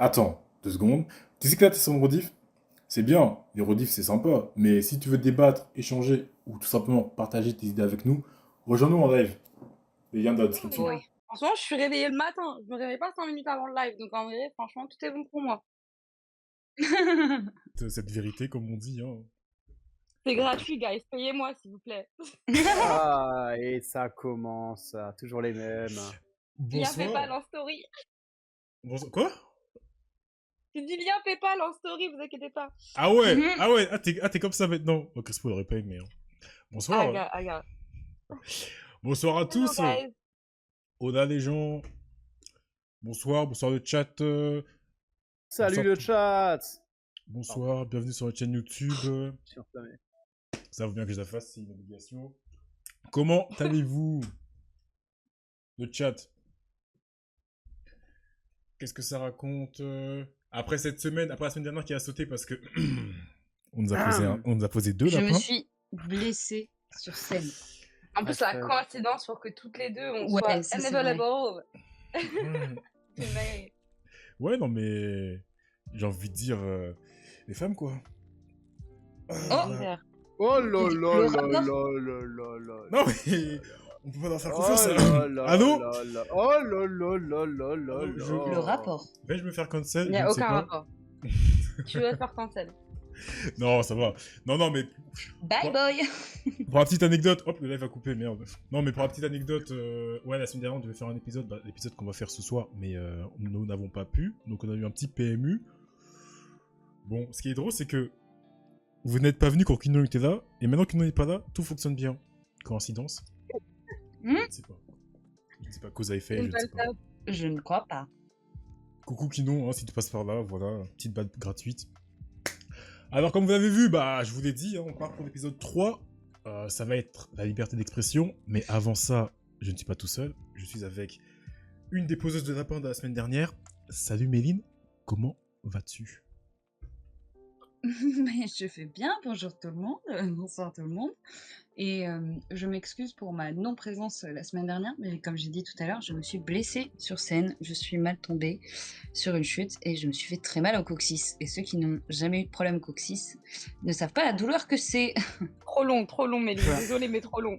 Attends, 2 secondes. Tu sais que là, t'es sur mon rediff? C'est bien, les rediffs, c'est sympa. Mais si tu veux débattre, échanger ou tout simplement partager tes idées avec nous, rejoins-nous en live. Les liens dans la Non, les description. gars. Oui. Franchement, je suis réveillée le matin. Je me réveille pas 5 minutes avant le live. Donc en vrai, franchement, tout est bon pour moi. Cette vérité, comme on dit. Hein. C'est gratuit, guys. Payez-moi, s'il vous plaît. Ah, et ça commence, toujours les mêmes. Lien PayPal Bonsoir. en story. Bonsoir. Quoi? C'est du lien PayPal en story, vous inquiétez pas. Ah ouais, Mhm. ah ouais, t'es comme ça maintenant. Oh, Crespo l'aurait pas aimé. Hein. Bonsoir. Aga, aga. Bonsoir à Hello, tous. guys. Oda les gens. Bonsoir, bonsoir le chat. Salut Bonsoir. le chat. Bonsoir, bienvenue sur notre chaîne YouTube. Surflammé. Ça vaut bien que je la fasse, c'est une obligation. Comment allez-vous? Le chat. Qu'est-ce que ça raconte après cette semaine, après la semaine dernière qui a sauté parce que on nous a posé 2 Je me lapins. suis blessée sur scène. En plus, la Hashtag. coïncidence pour que toutes les deux, on Ouais, soit ça, c'est unavailable. Ouais. Mais Ouais, non mais j'ai envie de dire les femmes quoi. Oh. hiver. Oh là Le là là rapport. là là là. Non mais on peut pas leur faire Oh confiance. là là Allô? là là. Oh là là là là là Allô, je- là. Le rapport. Vais-je me faire cancel? Il n'y Je a ne sais aucun pas. rapport. Tu veux faire cancel. Non, ça va. Non, mais Bye Quoi boy. pour la petite anecdote, hop, le live a coupé, merde. Non, mais pour la petite anecdote, ouais, la semaine dernière, on devait faire un épisode, l'épisode qu'on va faire ce soir, mais nous n'avons pas pu, donc on a eu un petit PMU. Bon, ce qui est drôle, c'est que vous n'êtes pas venu quand Kino était là, et maintenant qu'il n'est pas là, tout fonctionne bien. Coïncidence? Hmm? Je ne sais pas. Je ne sais pas, cause à effet, Une je ne sais belle pas. Je ne crois pas. Coucou Kino, hein, si tu passes par là, voilà, petite balle gratuite. Alors, comme vous l'avez vu, je vous l'ai dit, hein, on part pour l'épisode 3. Ça va être la liberté d'expression, mais avant ça, je ne suis pas tout seul. Je suis avec une des poseuses de lapin de la semaine dernière. Salut Méline, comment vas-tu? Mais je fais bien, bonjour tout le monde, bonsoir tout le monde. Et je m'excuse pour ma non-présence la semaine dernière, mais comme j'ai dit tout à l'heure, je me suis blessée sur scène, je suis mal tombée sur une chute et je me suis fait très mal au coccyx. Et ceux qui n'ont jamais eu de problème au coccyx ne savent pas la douleur que c'est. Trop long, Mélie. Désolée, mais trop long.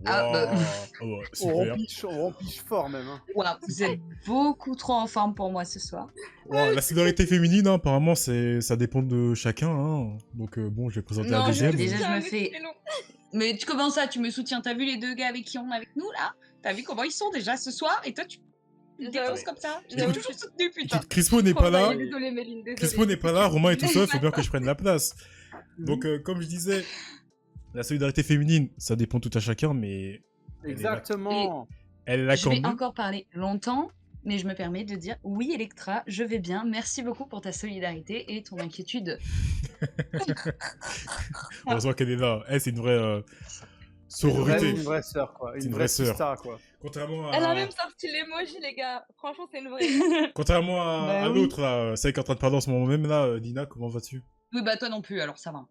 Ah, bah. Oh, ouais, On super. rempiche fort même. Hein. Voilà, vous êtes beaucoup trop en forme pour moi ce soir. Ouais, la solidarité féminine, hein, apparemment, ça dépend de chacun. Hein. Donc bon, je vais présenter la Non, deuxième. déjà, je me mais fais- c'est long. Mais comment ça, tu me soutiens? T'as vu les deux gars avec qui on est avec nous là? T'as vu comment ils sont déjà ce soir? Et toi, tu me défonces comme ça? Je t'ai J'avoue. toujours soutenu, putain. Crispo n'est pas là. Désolée, Méline, désolée. Crispo n'est pas là, Romain est tout seul, faut bien que je prenne la place. Donc, comme je disais, la solidarité féminine, ça dépend tout à chacun, mais Exactement. elle est là Je quand vais même. encore parler longtemps, mais je me permets de dire oui, Electra, je vais bien. Merci beaucoup pour ta solidarité et ton inquiétude. Heureusement qu'elle est là. Elle, c'est une vraie Une sororité. vraie sœur quoi. C'est Une une vraie vraie sœur. sista quoi. Contrairement Elle a à, même sorti l'emoji, les gars. Franchement, c'est une vraie. contrairement Bah à oui. l'autre, là, celle qui est en train de parler en ce moment même, là, Dina, comment vas-tu? Oui, bah toi non plus, alors ça va.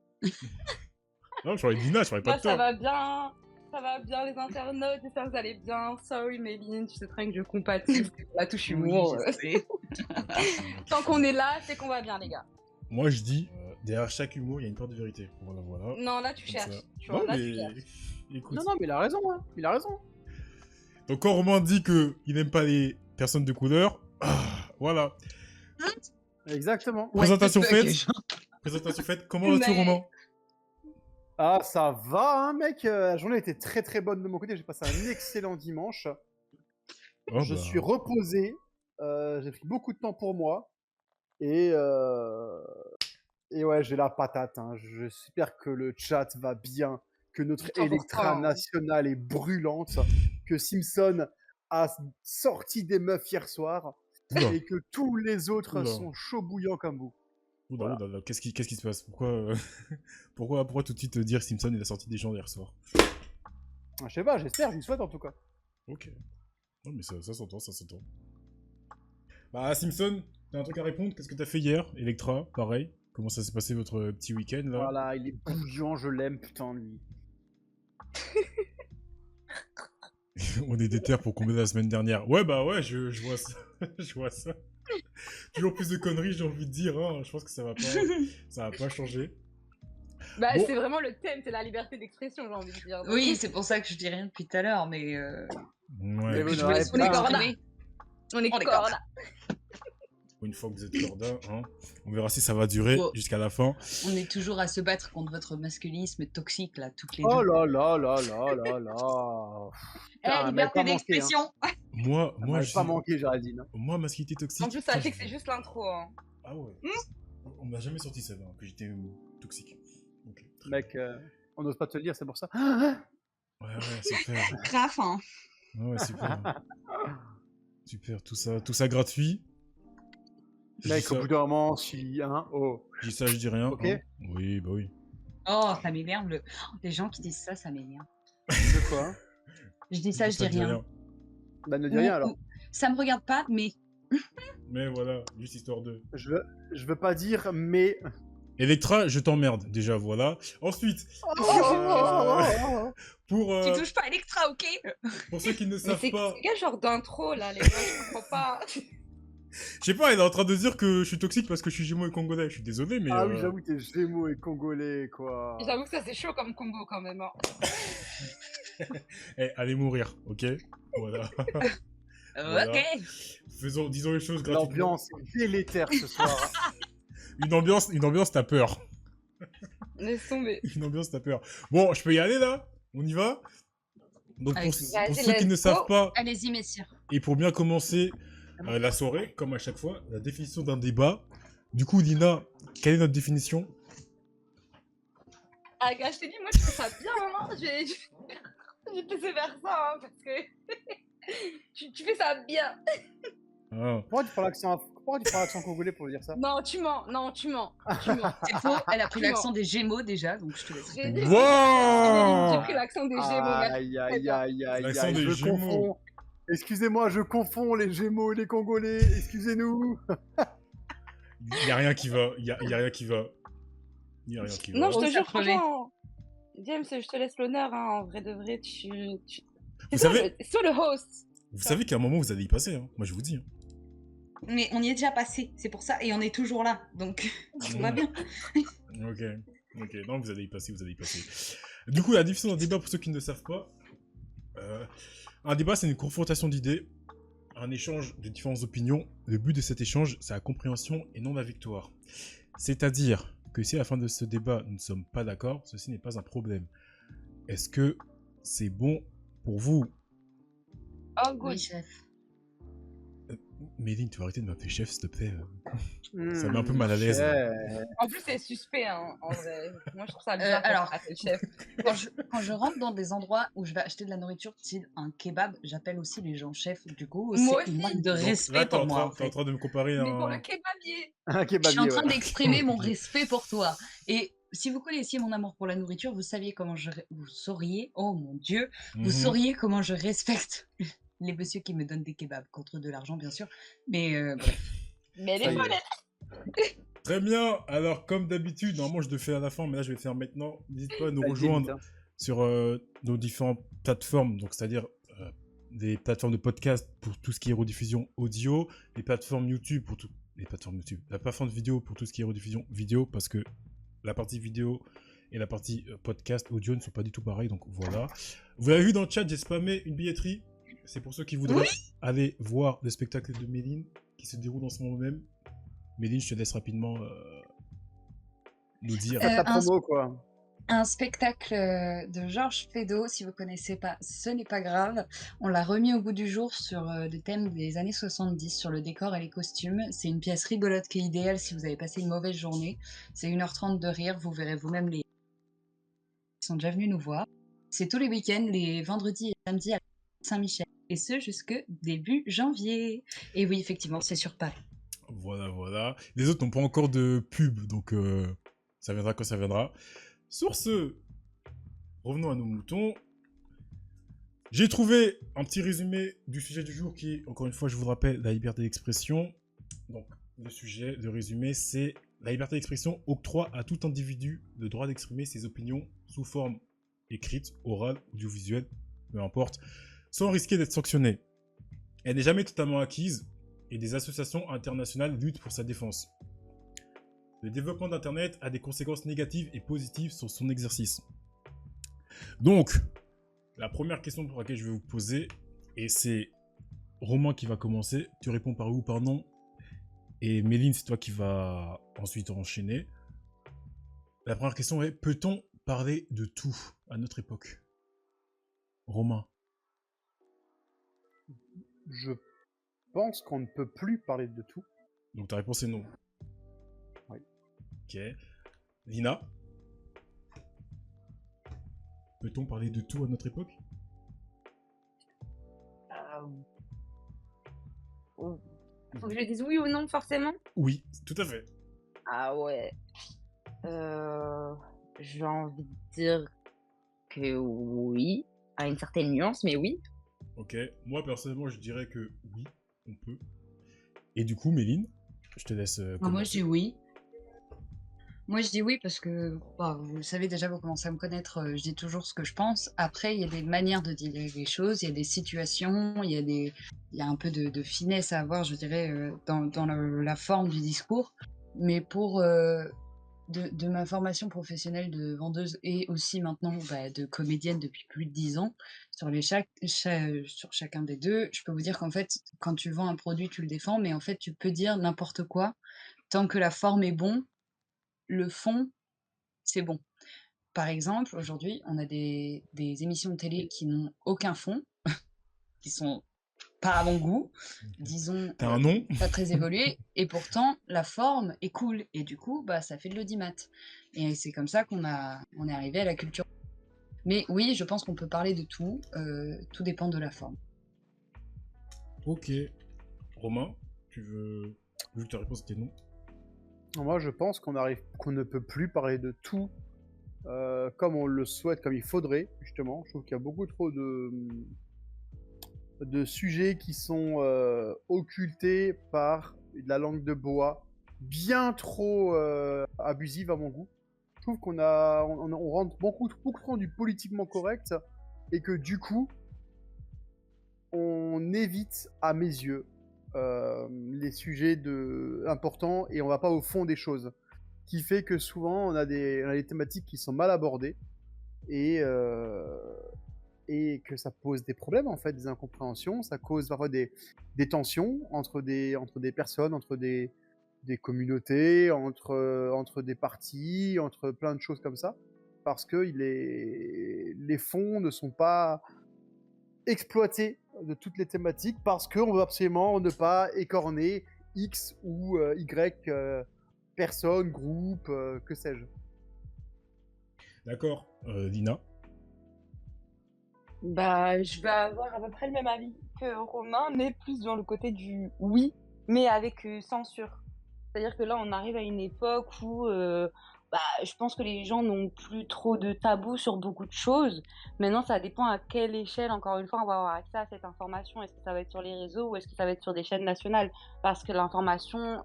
Non, je parlais de Dina, je parlais pas Moi, de ça toi. va bien. Ça va bien, les internautes. J'espère que vous allez bien. Sorry, Méline, tu sais très bien que je compatis. La touche humour. Oui, je sais. Tant qu'on est là, c'est qu'on va bien, les gars. Moi, je dis, derrière chaque humour, il y a une part de vérité. Voilà, voilà. Non, là, tu Comme cherches. ça. Tu vois, Non, là, mais... tu cherches. Écoute. Non mais il a raison hein. Il a raison. Donc quand Romain dit qu'il n'aime pas les personnes de couleur, voilà. Exactement. Ouais, Présentation ok, faite. genre. Présentation faite. Comment vas-tu, Mais- Romain? Ah ça va hein mec. La journée était très très bonne de mon côté. J'ai passé un excellent dimanche. Oh, Je bah, suis reposé. J'ai pris beaucoup de temps pour moi. Et ouais, j'ai la patate. Hein. J'espère que le chat va bien, que notre Putain, Electra pourquoi, hein. nationale est brûlante, que Simpson a sorti des meufs hier soir Oula, et que tous les autres Oula. sont chauds bouillants comme vous. oula, Voilà. oula, qu'est-ce qui se passe? Pourquoi tout de suite dire Simpson il a sorti des gens hier soir? Je sais pas, j'espère, je lui souhaite en tout cas. Ok. Non mais ça s'entend, ça s'entend. Bah Simpson, t'as un truc à répondre? Qu'est-ce que t'as fait hier? Electra, pareil. Comment ça s'est passé votre petit week-end là? Voilà, il est bouillant, je l'aime, putain, lui. On est déter pour combler la semaine dernière. Ouais, bah ouais, je vois ça. Je vois ça. Toujours plus de conneries, j'ai envie de dire. Hein. Je pense que ça va pas changer. Bah, Bon. c'est vraiment le thème, c'est la liberté d'expression, j'ai envie de dire. Donc, Oui, c'est pour ça que je dis rien depuis tout à l'heure, mais Ouais. vous je n'aurez laisse on est pas- corda. m'exprimer. On est On est corda. Une fois que vous êtes corda, hein, on verra si ça va durer Bon. jusqu'à la fin. On est toujours à se battre contre votre masculinisme toxique, là, toutes les Oh deux. là là là là là là. Eh, Putain, elle m'avait liberté pas manqué, hein. d'expression. Moi, Elle moi, m'avait je pas suis... manqué, Géraldine. moi, masculinité toxique. En plus, putain, sachez que c'est juste l'intro. Hein. Ah ouais. On m'a jamais sorti ça, hein, que j'étais toxique. Ok, très Mec, on n'ose pas te le dire, c'est pour ça. bien. Ouais, super. Grave, hein. Ouais, super. Super, tout ça gratuit. Je dis Mec, au ça, bout d'un moment, si, hein, oh. je dis ça, je dis rien. Ok. hein. Oui, bah oui. Oh, ça m'énerve. Les gens qui disent ça, ça m'énerve. De quoi? Je dis ça, je dis rien. Bah, ne dis rien alors. Ça me regarde pas, mais Mais voilà, juste histoire de... Je veux pas dire, mais. Electra, je t'emmerde, déjà, voilà. Ensuite, pour, tu touches pas à Electra, ok? pour ceux qui ne Mais savent c'est pas... quel genre d'intro là, les gars? Je comprends pas. Je sais pas, elle est en train de dire que je suis toxique parce que je suis Gémeaux et Congolais. Je suis désolé, mais... Ah oui, j'avoue, t'es Gémeaux et Congolais, quoi. J'avoue que ça c'est chaud comme combo quand même. Hein. Eh, allez mourir, ok? Voilà. Voilà. Ok. Disons les choses gratuitement. L'ambiance est délétère ce soir. Une ambiance, t'as peur. Laisse tomber. Une ambiance, t'as peur. Bon, je peux y aller, là? On y va? Donc, pour, Allez-y. pour Vas-y, ceux qui let's ne savent go. pas, Allez-y, messieurs. et pour bien commencer la soirée, comme à chaque fois, la définition d'un débat. Du coup, Lina, quelle est notre définition? Ah, gars, je t'ai dit, moi je fais ça bien. Hein. J'ai te laissé faire ça hein, parce que tu fais ça bien. Ah. Pourquoi tu parles accent congolais pour dire ça? Non, tu mens. Non, tu mens. Tu mens. C'est faux, elle a pris Tu l'accent des Gémeaux déjà, donc je te laisse. J'ai dit- Wow. J'ai pris l'accent des Gémeaux. merci. Aïe, aïe, aïe, aïe, L'accent aïe, des je Gémeaux. confonds. Excusez-moi, je confonds les Gémeaux et les Congolais. Excusez-nous. Il y a rien qui va. Il y a rien qui va. Il y a rien qui va. Non, je Oh, te ça jure, prenait. franchement. James, je te laisse l'honneur. Hein, en vrai de vrai, Vous C'est savez, sur le host. vous savez qu'à un moment, vous allez y passer. Hein. Moi, je vous dis. Hein. Mais on y est déjà passé, c'est pour ça, et on est toujours là, donc tout va bien. Ok. Ok. Non, vous allez y passer, vous allez y passer. Du coup, la définition d'un débat, pour ceux qui ne le savent pas, un débat, c'est une confrontation d'idées, un échange de différentes opinions. Le but de cet échange, c'est la compréhension et non la victoire. C'est-à-dire que si à la fin de ce débat, nous ne sommes pas d'accord, ceci n'est pas un problème. Est-ce que c'est bon pour vous? Oh, good. Oui, chef. Méline, tu vas arrêter de m'appeler chef, s'il te plaît. Ça met un peu mal à l'aise. Chef. En plus, c'est suspect, hein, en vrai. Moi, je trouve ça bizarre. alors- le chef. Quand je rentre dans des endroits où je vais acheter de la nourriture, style un kebab, j'appelle aussi les gens chefs. Du coup, Moi c'est une aussi. marque de Donc, respect là, t'es pour en moi. train, En t'es en fait. train de me comparer Mais pour à... le kebabier. Un Je suis en kebabier, train ouais. d'exprimer mon respect pour toi. Et si vous connaissiez mon amour pour la nourriture, vous saviez comment vous sauriez, oh mon Dieu, vous Mhm. sauriez comment je respecte les messieurs qui me donnent des kebabs contre de l'argent, bien sûr. Mais bref. Mais Ça les y est. folles. Très bien. Alors, comme d'habitude, normalement, je le fais à la fin, mais là, je vais le faire maintenant. N'hésite pas à nous Ça y est, rejoindre vite, hein. sur nos différentes plateformes, donc c'est-à-dire des plateformes de podcast pour tout ce qui est rediffusion audio, les plateformes YouTube pour tout, les plateformes YouTube, la plateforme de vidéo pour tout ce qui est rediffusion vidéo, parce que la partie vidéo et la partie podcast audio ne sont pas du tout pareilles, donc voilà. Vous l'avez vu dans le chat, j'ai spammé une billetterie. C'est pour ceux qui voudraient aller voir le spectacle de Méline qui se déroule en ce moment même. Méline, je te laisse rapidement nous dire. Ta un- promo, quoi. Un spectacle de Georges Feydeau, si vous connaissez pas, ce n'est pas grave. On l'a remis au goût du jour sur le thème des années 70, sur le décor et les costumes. C'est une pièce rigolote qui est idéale si vous avez passé une mauvaise journée. C'est 1h30 de rire, vous verrez vous-même les qui sont déjà venus nous voir. C'est tous les week-ends, les vendredis et samedis à Saint-Michel. Et ce, jusque début janvier. Et oui, effectivement, c'est sur Paris. Voilà, voilà. Les autres n'ont pas encore de pub, donc ça viendra quand ça viendra. Sur ce, revenons à nos moutons. J'ai trouvé un petit résumé du sujet du jour qui, encore une fois, je vous le rappelle, la liberté d'expression. Donc, le sujet de résumé, c'est la liberté d'expression octroie à tout individu le droit d'exprimer ses opinions sous forme écrite, orale, audiovisuelle, peu importe, sans risquer d'être sanctionné. Elle n'est jamais totalement acquise, et des associations internationales luttent pour sa défense. Le développement d'Internet a des conséquences négatives et positives sur son exercice. Donc, la première question pour laquelle je vais vous poser, et c'est Romain qui va commencer, tu réponds par oui ou par non, et Méline, c'est toi qui vas ensuite enchaîner. La première question est, peut-on parler de tout à notre époque? Romain. Je pense qu'on ne peut plus parler de tout. Donc ta réponse est non. Oui. Ok. Lina. Peut-on parler de tout à notre époque? Faut que je dise oui ou non, forcément? Oui, tout à fait. Ah ouais. J'ai envie de dire que oui, à une certaine nuance, mais oui. Ok. Moi, personnellement, je dirais que oui, on peut. Et du coup, Méline, je te laisse Moi, je commencer. dis oui. Moi, je dis oui parce que vous le savez déjà, vous commencez à me connaître, je dis toujours ce que je pense. Après, il y a des manières de dire les choses, il y a des situations, il y a un peu de finesse à avoir, je dirais, dans la forme du discours. Mais pour de ma formation professionnelle de vendeuse et aussi maintenant de comédienne depuis plus de 10 ans, sur chacun des deux, je peux vous dire qu'en fait, quand tu vends un produit, tu le défends, mais en fait, tu peux dire n'importe quoi. Tant que la forme est bon, le fond, c'est bon. Par exemple, aujourd'hui, on a des émissions de télé qui n'ont aucun fond, qui sont pas à mon goût, disons, T'as un nom? pas très évoluées, et pourtant, la forme est cool, et du coup, ça fait de l'audimat. Et c'est comme ça on est arrivé à la culture. Mais oui, je pense qu'on peut parler de tout dépend de la forme. Ok. Romain, tu veux... Vu que ta réponse était non. Moi, je pense qu'on ne peut plus parler de tout comme on le souhaite, comme il faudrait, justement. Je trouve qu'il y a beaucoup trop de sujets qui sont occultés par de la langue de bois, bien trop abusive à mon goût. Je trouve on rentre beaucoup trop du politiquement correct et que du coup, on évite, à mes yeux, les sujets importants et on va pas au fond des choses. Qui fait que souvent, on a des thématiques qui sont mal abordées et que ça pose des problèmes, en fait, des incompréhensions. Ça cause parfois des tensions entre des personnes, entre des communautés, entre des partis, entre plein de choses comme ça. Parce que les fonds ne sont pas exploités de toutes les thématiques parce qu'on veut absolument ne pas écorner X ou Y personne, groupe, que sais-je. D'accord. Lina. Je vais avoir à peu près le même avis que Romain, mais plus dans le côté du oui, mais avec censure. C'est-à-dire que là, on arrive à une époque où je pense que les gens n'ont plus trop de tabous sur beaucoup de choses. Maintenant, ça dépend à quelle échelle, encore une fois, on va avoir accès à cette information. Est-ce que ça va être sur les réseaux ou est-ce que ça va être sur des chaînes nationales? Parce que l'information,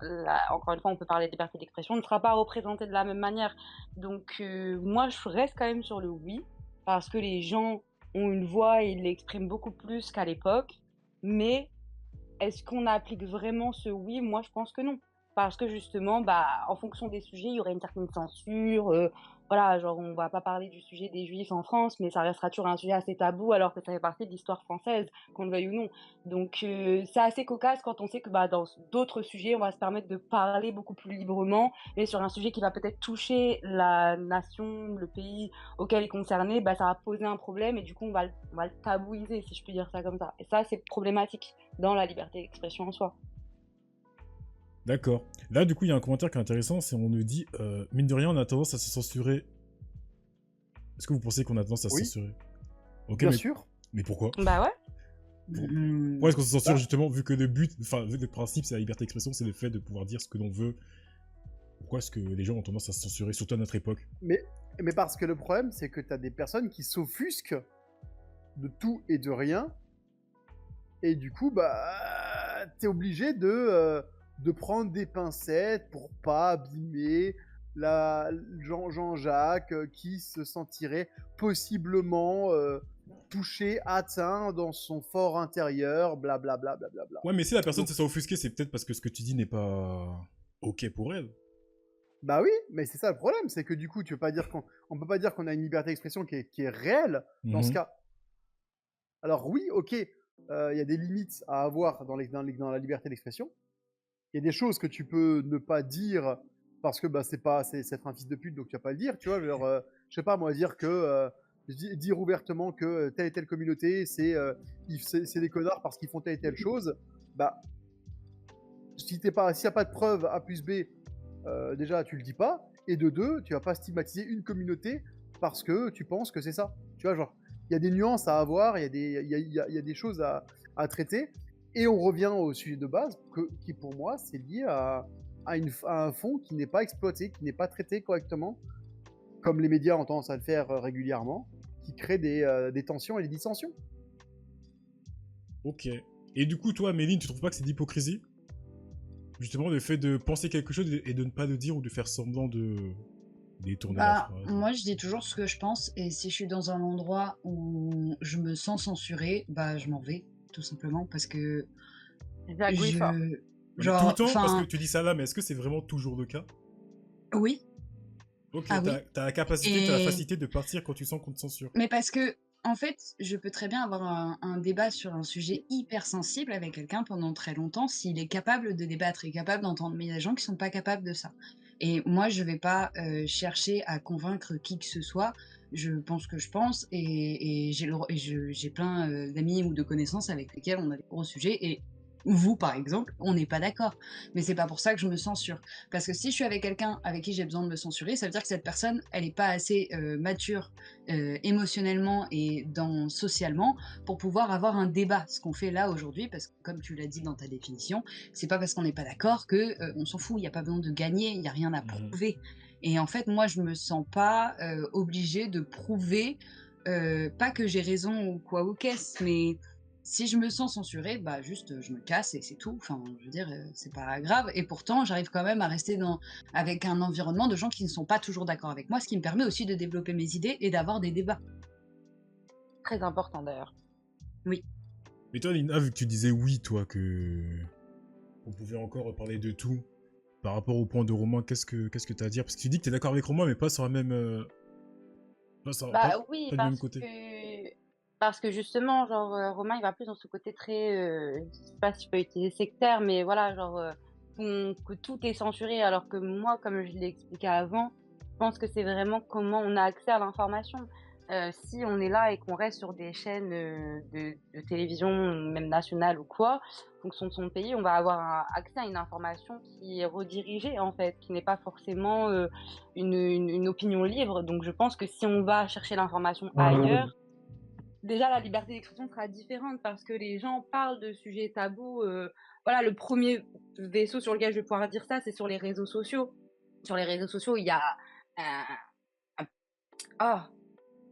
encore une fois, on peut parler de liberté d'expression, ne sera pas représentée de la même manière. Donc, moi, je reste quand même sur le oui, parce que les gens ont une voix et ils l'expriment beaucoup plus qu'à l'époque. Mais est-ce qu'on applique vraiment ce oui? Moi, je pense que non. Parce que justement, en fonction des sujets, il y aurait une certaine censure. Voilà, genre, on va pas parler du sujet des Juifs en France, mais ça restera toujours un sujet assez tabou, alors que ça fait partie de l'histoire française, qu'on le veuille ou non. Donc, c'est assez cocasse quand on sait que dans d'autres sujets, on va se permettre de parler beaucoup plus librement, mais sur un sujet qui va peut-être toucher la nation, le pays auquel il est concerné, ça va poser un problème, et du coup, on va le tabouiser, si je peux dire ça comme ça. Et ça, c'est problématique dans la liberté d'expression en soi. D'accord. Là, du coup, il y a un commentaire qui est intéressant, c'est on nous dit, mine de rien, on a tendance à se censurer. Est-ce que vous pensez qu'on a tendance à se Oui. censurer? Ok, Bien mais, sûr. mais pourquoi? Bah ouais. Pourquoi est-ce qu'on se censure justement, vu que vu que le principe c'est la liberté d'expression, c'est le fait de pouvoir dire ce que l'on veut. Pourquoi est-ce que les gens ont tendance à se censurer, surtout à notre époque? Mais parce que le problème, c'est que tu as des personnes qui s'offusquent de tout et de rien. Et du coup, t'es obligé de prendre des pincettes pour pas abîmer Jean-Jacques qui se sentirait possiblement touché, atteint dans son fort intérieur, blablabla. Bla, bla, bla. Ouais, mais si la personne se sent offusquée, c'est peut-être parce que ce que tu dis n'est pas ok pour elle. Bah oui, mais c'est ça le problème, c'est que du coup, tu peux pas dire on peut pas dire qu'on a une liberté d'expression qui est réelle dans ce cas. Alors oui, ok, il y a des limites à avoir dans la liberté d'expression. Il y a des choses que tu peux ne pas dire parce que bah, c'est être un fils de pute, donc tu vas pas le dire, tu vois. Genre, je sais pas, moi, dire ouvertement que telle et telle communauté, c'est des connards parce qu'ils font telle et telle chose, bah, s'il n'y a pas de preuve A plus B, déjà, tu le dis pas, et de deux, tu vas pas stigmatiser une communauté parce que tu penses que c'est ça. Tu vois, genre, il y a des nuances à avoir, il y a des choses à traiter, et on revient au sujet de base, qui pour moi, c'est lié à un fond qui n'est pas exploité, qui n'est pas traité correctement, comme les médias ont tendance à le faire régulièrement, qui crée des tensions et des dissensions. Ok. Et du coup, toi, Méline, tu trouves pas que c'est de l'hypocrisie? Justement, le fait de penser quelque chose et de ne pas le dire ou de faire semblant de détourner la phrase. Moi, je dis toujours ce que je pense, et si je suis dans un endroit où je me sens censurée, bah, je m'en vais, tout simplement, parce que J'appuie fort. Mais genre, tout le temps, parce enfin, que tu dis ça là, mais est-ce que c'est vraiment toujours le cas? oui, Ok, ah oui, t'as la capacité, t'as la et facilité de partir quand tu sens qu'on te censure. mais parce que, en fait, je peux très bien avoir un débat sur un sujet hyper sensible avec quelqu'un pendant très longtemps s'il est capable de débattre et capable d'entendre. Mais il y a des gens qui sont pas capables de ça. Et moi, je vais pas chercher à convaincre qui que ce soit. Je pense que je pense, et j'ai plein d'amis ou de connaissances avec lesquels on a des gros sujets. Et vous, par exemple, on n'est pas d'accord. Mais c'est pas pour ça que je me censure. Parce que si je suis avec quelqu'un avec qui j'ai besoin de me censurer, ça veut dire que cette personne, elle n'est pas assez mature émotionnellement et socialement pour pouvoir avoir un débat. Ce qu'on fait là aujourd'hui, parce que comme tu l'as dit dans ta définition, c'est pas parce qu'on n'est pas d'accord que on s'en fout. Il n'y a pas besoin de gagner, il n'y a rien à prouver. Et en fait, moi, je me sens pas obligée de prouver, pas que j'ai raison ou quoi ou qu'est-ce, mais si je me sens censurée, bah juste je me casse et c'est tout. Enfin, je veux dire, c'est pas grave. Et pourtant, j'arrive quand même à rester avec un environnement de gens qui ne sont pas toujours d'accord avec moi, ce qui me permet aussi de développer mes idées et d'avoir des débats. Très important d'ailleurs. Oui. Mais toi, Lina, vu que tu disais oui, toi, que on pouvait encore parler de tout par rapport au point de Romain, qu'est-ce que t'as à dire? Parce que tu dis que t'es d'accord avec Romain, mais pas sur la même, Oui, pas du même côté. parce que justement, genre, Romain, il va plus dans ce côté très, je sais pas si je peux utiliser sectaire, mais voilà, genre, que tout est censuré, alors que moi, comme je l'ai expliqué avant, je pense que c'est vraiment comment on a accès à l'information. Si on est là et qu'on reste sur des chaînes de télévision, même nationales ou quoi, en fonction de son pays, on va avoir accès à une information qui est redirigée, en fait, qui n'est pas forcément une opinion libre. Donc je pense que si on va chercher l'information ailleurs, déjà la liberté d'expression sera différente parce que les gens parlent de sujets tabous. Voilà, le premier vaisseau sur lequel je vais pouvoir dire ça, c'est sur les réseaux sociaux. Sur les réseaux sociaux, il y a un, un- ah,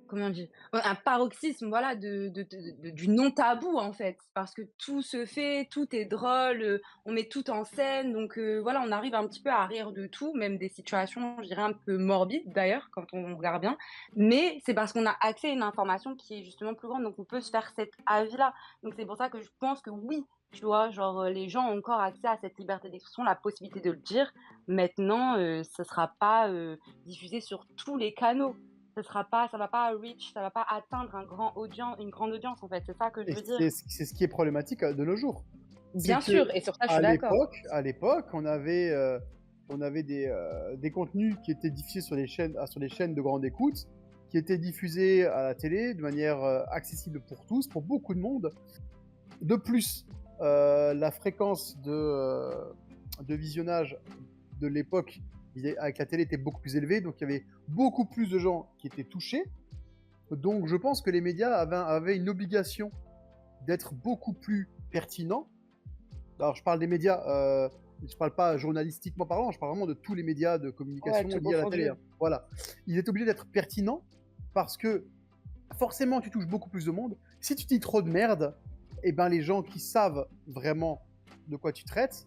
comment on dit, un paroxysme, voilà, du non tabou en fait, parce que tout se fait, tout est drôle, on met tout en scène, donc voilà, on arrive un petit peu à rire de tout, même des situations, je dirais un peu morbides d'ailleurs quand on regarde bien, mais c'est parce qu'on a accès à une information qui est justement plus grande, donc on peut se faire cet avis-là. Donc c'est pour ça que je pense que oui, tu vois, genre les gens ont encore accès à cette liberté d'expression, la possibilité de le dire. Maintenant, ça sera pas diffusé sur tous les canaux. Ça va pas reach, ça va pas atteindre une grande audience en fait. C'est ça que je Et veux dire. c'est ce qui est problématique de nos jours. C'est Bien que sûr, et sur ça je suis d'accord. à l'époque, on avait des contenus qui étaient diffusés sur les chaînes de grande écoute, qui étaient diffusés à la télé de manière accessible pour tous, pour beaucoup de monde. De plus, la fréquence de visionnage de l'époque avec la télé était beaucoup plus élevée, donc il y avait beaucoup plus de gens qui étaient touchés. Donc je pense que les médias avaient une obligation d'être beaucoup plus pertinents. Alors je parle des médias, je parle pas journalistiquement parlant, je parle vraiment de tous les médias de communication liés à la télé. Hein. Voilà. Ils étaient obligés d'être pertinents parce que forcément tu touches beaucoup plus de monde. Si tu dis trop de merde, eh ben les gens qui savent vraiment de quoi tu traites,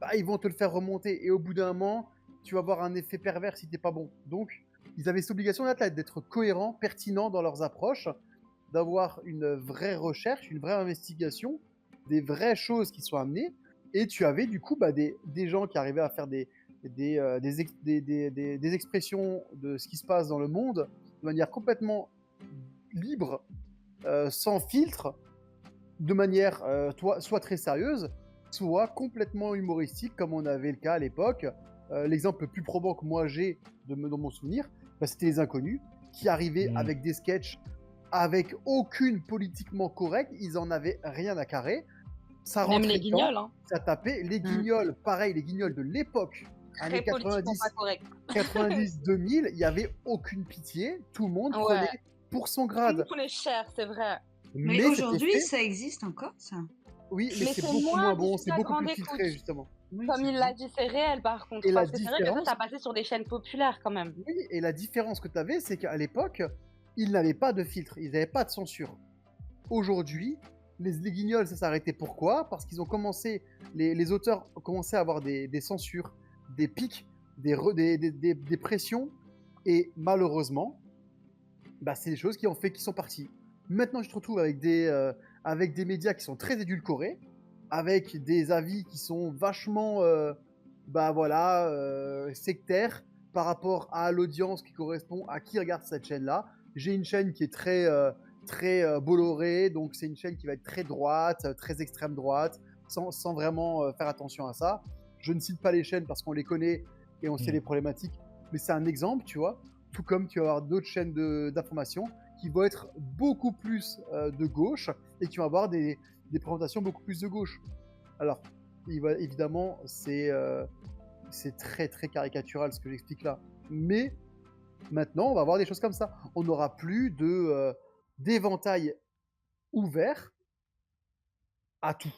bah, ils vont te le faire remonter. Et au bout d'un moment, tu vas avoir un effet pervers si t'es pas bon. Donc, ils avaient cette obligation d'être cohérents, pertinents dans leurs approches. d'avoir une vraie recherche, une vraie investigation, des vraies choses qui sont amenées. Et tu avais du coup des gens qui arrivaient à faire des expressions de ce qui se passe dans le monde de manière complètement libre, sans filtre, de manière soit très sérieuse, soit complètement humoristique, comme on avait le cas à l'époque. L'exemple le plus probant que moi j'ai dans mon souvenir, c'était les Inconnus, qui arrivaient avec des sketchs avec aucune politiquement correcte, ils en avaient rien à carrer. Ça Même rentrait les dedans, Guignols, hein. ça tapait. Les Guignols, pareil, les Guignols de l'époque, années Très politiquement 90, pas correct. 90, 2000, il n'y avait aucune pitié, tout le monde prenait pour son Tout le grade. monde prenait cher, c'est vrai. Mais c'était aujourd'hui, fait- ça existe encore, ça? Oui, mais Mais c'est c'est beaucoup moins moins bon, diffusé c'est à beaucoup grande plus écoute. filtré, justement. Oui, Comme c'est il vrai. l'a dit, c'est réel par contre. Et la Parce que c'est vrai que différence, ça passait sur des chaînes populaires quand même. oui, et la différence que tu avais, c'est qu'à l'époque, ils n'avaient pas de filtre, ils n'avaient pas de censure. Aujourd'hui, les Guignols, ça s'est arrêté. Pourquoi? Parce qu'ils ont commencé, les auteurs ont commencé à avoir des censures, des pics, des pressions, et malheureusement, c'est des choses qui ont fait qu'ils sont partis. Maintenant, je te retrouve avec des médias qui sont très édulcorés, avec des avis qui sont vachement sectaires par rapport à l'audience qui correspond à qui regarde cette chaîne-là. J'ai une chaîne qui est très Bolloré, donc c'est une chaîne qui va être très droite, très extrême droite, sans vraiment faire attention à ça. Je ne cite pas les chaînes parce qu'on les connaît et on sait les problématiques, mais c'est un exemple, tu vois. Tout comme tu vas avoir d'autres chaînes d'information qui vont être beaucoup plus de gauche et qui vont avoir des présentations beaucoup plus de gauche. Alors, évidemment, c'est très très caricatural ce que j'explique là. Mais maintenant, on va avoir des choses comme ça. On n'aura plus d'éventail ouvert à tout.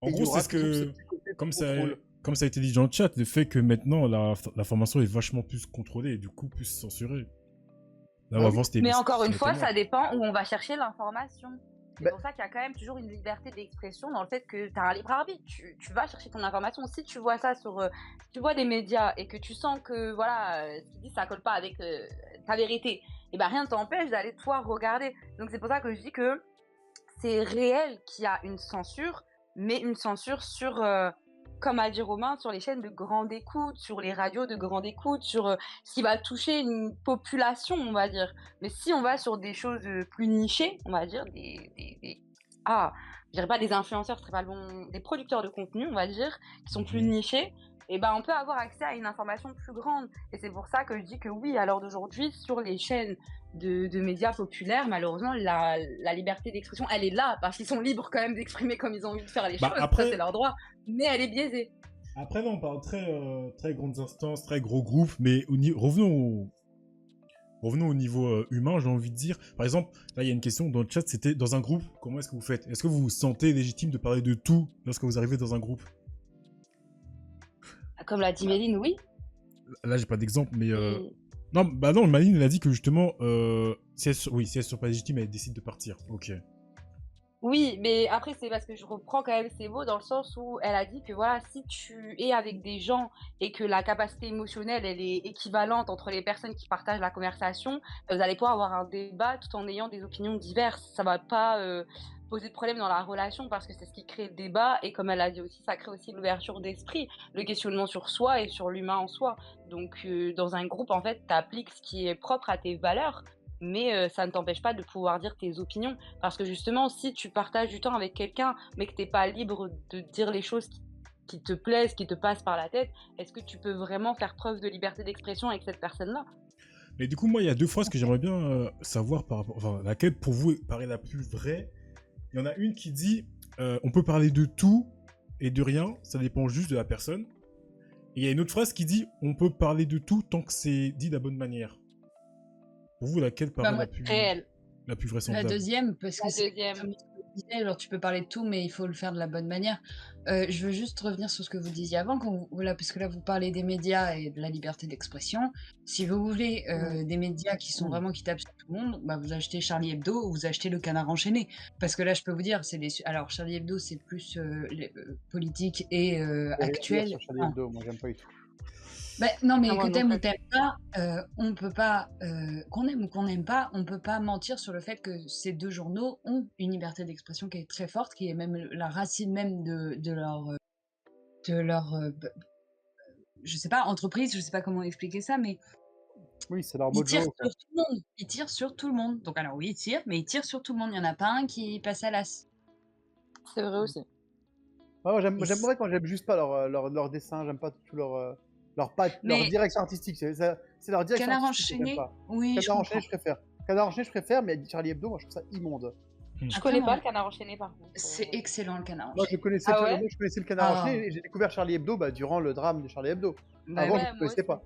En Et il y gros, aura c'est toujours ce petit côté de comme ça, contrôle. comme ça a été dit dans le chat, le fait que maintenant la formation est vachement plus contrôlée et du coup plus censurée. Là où Ah oui. avant, c'était Mais encore une c'était fois, mort. ça dépend où on va chercher l'information. C'est Bah- pour ça qu'il y a quand même toujours une liberté d'expression dans le fait que tu as un libre arbitre. Tu vas chercher ton information. Si tu vois ça sur, tu vois des médias et que tu sens que voilà, ce qu'ils disent ça colle pas avec ta vérité, et ben rien ne t'empêche d'aller toi regarder. Donc c'est pour ça que je dis que c'est réel qu'il y a une censure, mais une censure sur, comme a dit Romain, sur les chaînes de grande écoute, sur les radios de grande écoute, sur ce qui va toucher une population, on va dire. Mais si on va sur des choses plus nichées, on va dire, je dirais pas des influenceurs, ce serait pas le bon, des producteurs de contenu, on va dire, qui sont plus nichés, et ben on peut avoir accès à une information plus grande. Et c'est pour ça que je dis que oui, à l'heure d'aujourd'hui, sur les chaînes de médias populaires, malheureusement, la liberté d'expression, elle est là, parce qu'ils sont libres quand même d'exprimer comme ils ont envie de faire les choses, après- ça c'est leur droit, mais elle est biaisée. Après, non, on parle très grandes instances, très gros groupes, mais revenons au niveau humain, j'ai envie de dire. Par exemple, là, il y a une question dans le chat, c'était dans un groupe, comment est-ce que vous faites? Est-ce que vous vous sentez légitime de parler de tout lorsque vous arrivez dans un groupe? Comme l'a dit Méline, oui. Là, j'ai pas d'exemple, mais... Et- Non, Maline, elle a dit que justement, si elle se sent pas légitime, elle décide de partir. Ok. Oui, mais après, c'est parce que je reprends quand même ses mots dans le sens où elle a dit que voilà, si tu es avec des gens et que la capacité émotionnelle, elle est équivalente entre les personnes qui partagent la conversation, vous allez pouvoir avoir un débat tout en ayant des opinions diverses. Ça va pas poser de problème dans la relation parce que c'est ce qui crée le débat et comme elle a dit aussi, ça crée aussi l'ouverture d'esprit, le questionnement sur soi et sur l'humain en soi. Donc, dans un groupe, en fait, tu appliques ce qui est propre à tes valeurs, mais ça ne t'empêche pas de pouvoir dire tes opinions. Parce que justement, si tu partages du temps avec quelqu'un, mais que tu n'es pas libre de dire les choses qui te plaisent, qui te passent par la tête, est-ce que tu peux vraiment faire preuve de liberté d'expression avec cette personne-là? Mais du coup, moi, il y a deux phrases que j'aimerais bien savoir par rapport... Enfin, laquelle, pour vous, paraît la plus vraie. Il y en a une qui dit on peut parler de tout et de rien, ça dépend juste de la personne. Et il y a une autre phrase qui dit on peut parler de tout tant que c'est dit de la bonne manière. Pour vous, laquelle paraît moi, Réel. la plus La vraisemblable? deuxième, parce que La c'est deuxième. comme je le disais, alors tu peux parler de tout, mais il faut le faire de la bonne manière. Je veux juste revenir sur ce que vous disiez avant, parce que là, vous parlez des médias et de la liberté d'expression. Si vous voulez des médias qui sont vraiment qui tapent sur tout le monde, bah, vous achetez Charlie Hebdo ou vous achetez Le Canard enchaîné. Parce que là, je peux vous dire, alors Charlie Hebdo, c'est plus politique et J'ai rien à dire actuel. sur Charlie Hebdo, moi j'aime pas du tout. Bah, non, mais Ah, moi que non t'aimes ou plus. t'aimes pas, on peut pas, qu'on aime ou qu'on n'aime pas, on peut pas mentir sur le fait que ces deux journaux ont une liberté d'expression qui est très forte, qui est même la racine même de leur, je sais pas, entreprise, je sais pas comment expliquer ça, mais Oui, c'est leur ils tirent mojo, quoi. sur tout le monde. Ils tirent sur tout le monde. Donc alors oui, ils tirent, mais ils tirent sur tout le monde. Il y en a pas un qui passe à l'as. C'est vrai aussi. Ouais, moi, Et j'aime c- vrai quand j'aime juste pas leur dessin, j'aime pas tout leur Mais direction artistique. C'est leur direction Canard artistique que j'aime enchaîné, pas. oui, je Canard comprends. enchaîné, je préfère. Canard enchaîné, je préfère, mais Charlie Hebdo, moi, je trouve ça immonde. Je Après, connais pas moi, le Canard enchaîné par contre. c'est excellent le Canard Moi, enchaîné. Ah ouais? je connaissais le Canard Ah, enchaîné et j'ai découvert Charlie Hebdo durant le drame de Charlie Hebdo. bah Avant, oui. je Ouais, ne moi connaissais aussi. pas.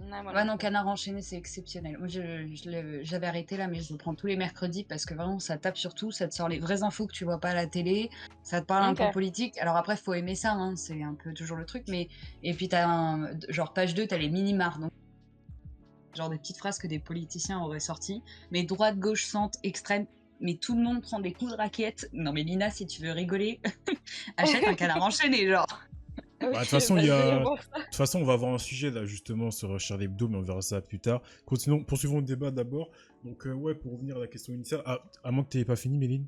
Ouais, moi Ouais, non non, plus. Canard enchaîné, c'est exceptionnel. Moi, j'avais arrêté là, mais je le prends tous les mercredis parce que vraiment, ça tape sur tout, ça te sort les vraies infos que tu vois pas à la télé, ça te parle un Ok. peu politique. Alors après, faut aimer ça, hein, c'est un peu toujours le truc, mais... Et puis, t'as genre, page 2, t'as les mini-mars, donc genre des petites phrases que des politiciens auraient sorties, mais droite, gauche, centre, extrême, mais tout le monde prend des coups de raquette. Non mais Lina, si tu veux rigoler, achète un Canard enchaîné, genre. Bah, de toute Ok, façon, bah, il y je vais a... aller De voir ça. toute façon, on va avoir un sujet là justement sur Charlie Hebdo, mais on verra ça plus tard. Poursuivons le débat d'abord. Donc, ouais, pour revenir à la question initiale, à moins que tu n'aies pas fini, Méline.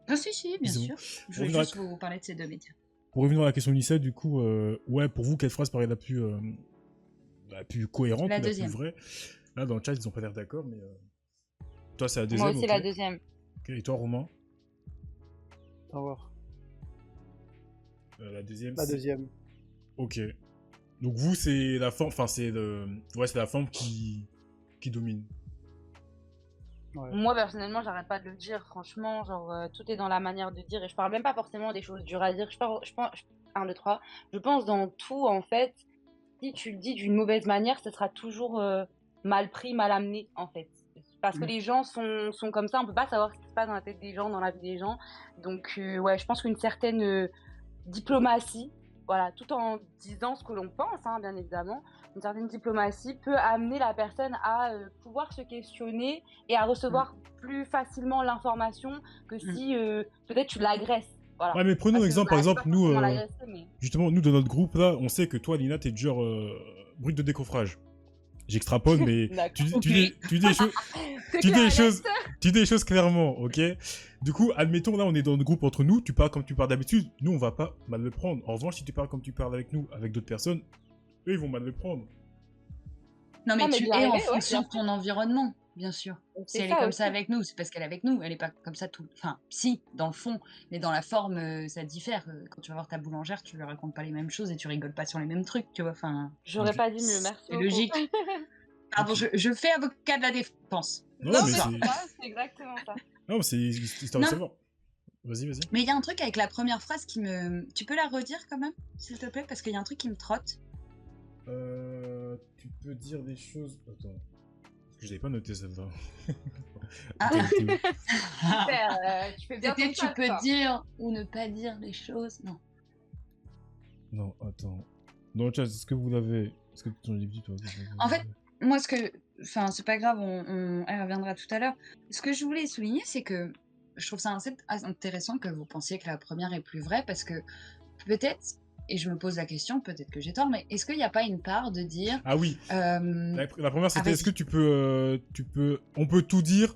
Ah si, si, bien C'est bon. sûr. Je Pour veux revenir, juste vous parler de ces deux médias. pour revenir à la question initiale, du coup, ouais, pour vous, quelle phrase paraît la plus cohérente La ou la plus deuxième. vraie? Là, dans le chat, ils ont pas l'air d'accord, mais toi, c'est la Moi deuxième, aussi ok. la deuxième. Ok, et toi, Romain? Au revoir. La deuxième, La c'est... deuxième. Ok. Donc vous, c'est la forme, enfin, ouais, c'est la forme qui domine. Ouais. Moi personnellement, j'arrête pas de le dire. Franchement, genre tout est dans la manière de dire et je parle même pas forcément des choses dures à dire. Je pense, 1, 2, 3. Je pense dans tout en fait. Si tu le dis d'une mauvaise manière, ce sera toujours mal pris, mal amené en fait. Parce que les gens sont comme ça, on peut pas savoir ce qui se passe dans la tête des gens, dans la vie des gens. Donc ouais, je pense qu'une certaine diplomatie, voilà, tout en disant ce que l'on pense, hein, bien évidemment, une certaine diplomatie peut amener la personne à pouvoir se questionner et à recevoir plus facilement l'information que si peut-être tu l'agresses. Voilà. Ouais, mais prenons Parce que l'exemple, bah, par c'est exemple, pas nous, forcément l'agresser, mais... justement, nous, dans notre groupe, là, on sait que toi, Lina, t'es du genre brut de décoffrage. J'extrapole, mais D'accord. tu dis des choses... C'est Tu dis clair, des choses, Alex. tu dis des choses clairement, ok? Du coup, admettons, là, on est dans le groupe entre nous, tu parles comme tu parles d'habitude, nous, on va pas mal le prendre. En revanche, si tu parles comme tu parles avec nous, avec d'autres personnes, eux, ils vont mal le prendre. Non mais Non, mais tu d'y es en arriver, ouais, fonction bien de ton environnement, bien sûr. Si c'est elle est ça comme aussi. ça avec nous, c'est parce qu'elle est avec nous. Elle est pas comme ça tout. Enfin, si, dans le fond, mais dans la forme, ça diffère. Quand tu vas voir ta boulangère, tu lui racontes pas les mêmes choses et tu rigoles pas sur les mêmes trucs, tu vois. Enfin, J'aurais Ok. pas dit mieux, merci c'est beaucoup. logique. Pardon, Ok. je fais avocat de la défense. Non, Non, mais mais c'est... c'est ça, c'est exactement ça. Non, c'est histoire de Non. savoir. Vas-y. Mais il y a un truc avec la première phrase qui me. Tu peux la redire quand même, s'il te plaît, parce qu'il y a un truc qui me trotte. Tu peux dire des choses... Attends. Parce que j'avais pas noté celle-là. Ah. Attends, t'es où? Super, tu fais bien C'était ton tu taf, peux toi. dire ou ne pas dire les choses. Non. Non, attends. Dans le chat, est-ce que vous l'avez... Est-ce que tu en as dit, toi? En fait, moi, enfin, c'est pas grave, elle reviendra tout à l'heure. Ce que je voulais souligner, c'est que je trouve ça assez intéressant que vous pensiez que la première est plus vraie, parce que peut-être, et je me pose la question, peut-être que j'ai tort, mais est-ce qu'il n'y a pas une part de dire... Ah oui, la première, c'était vas-y. est-ce que tu peux... On peut tout dire...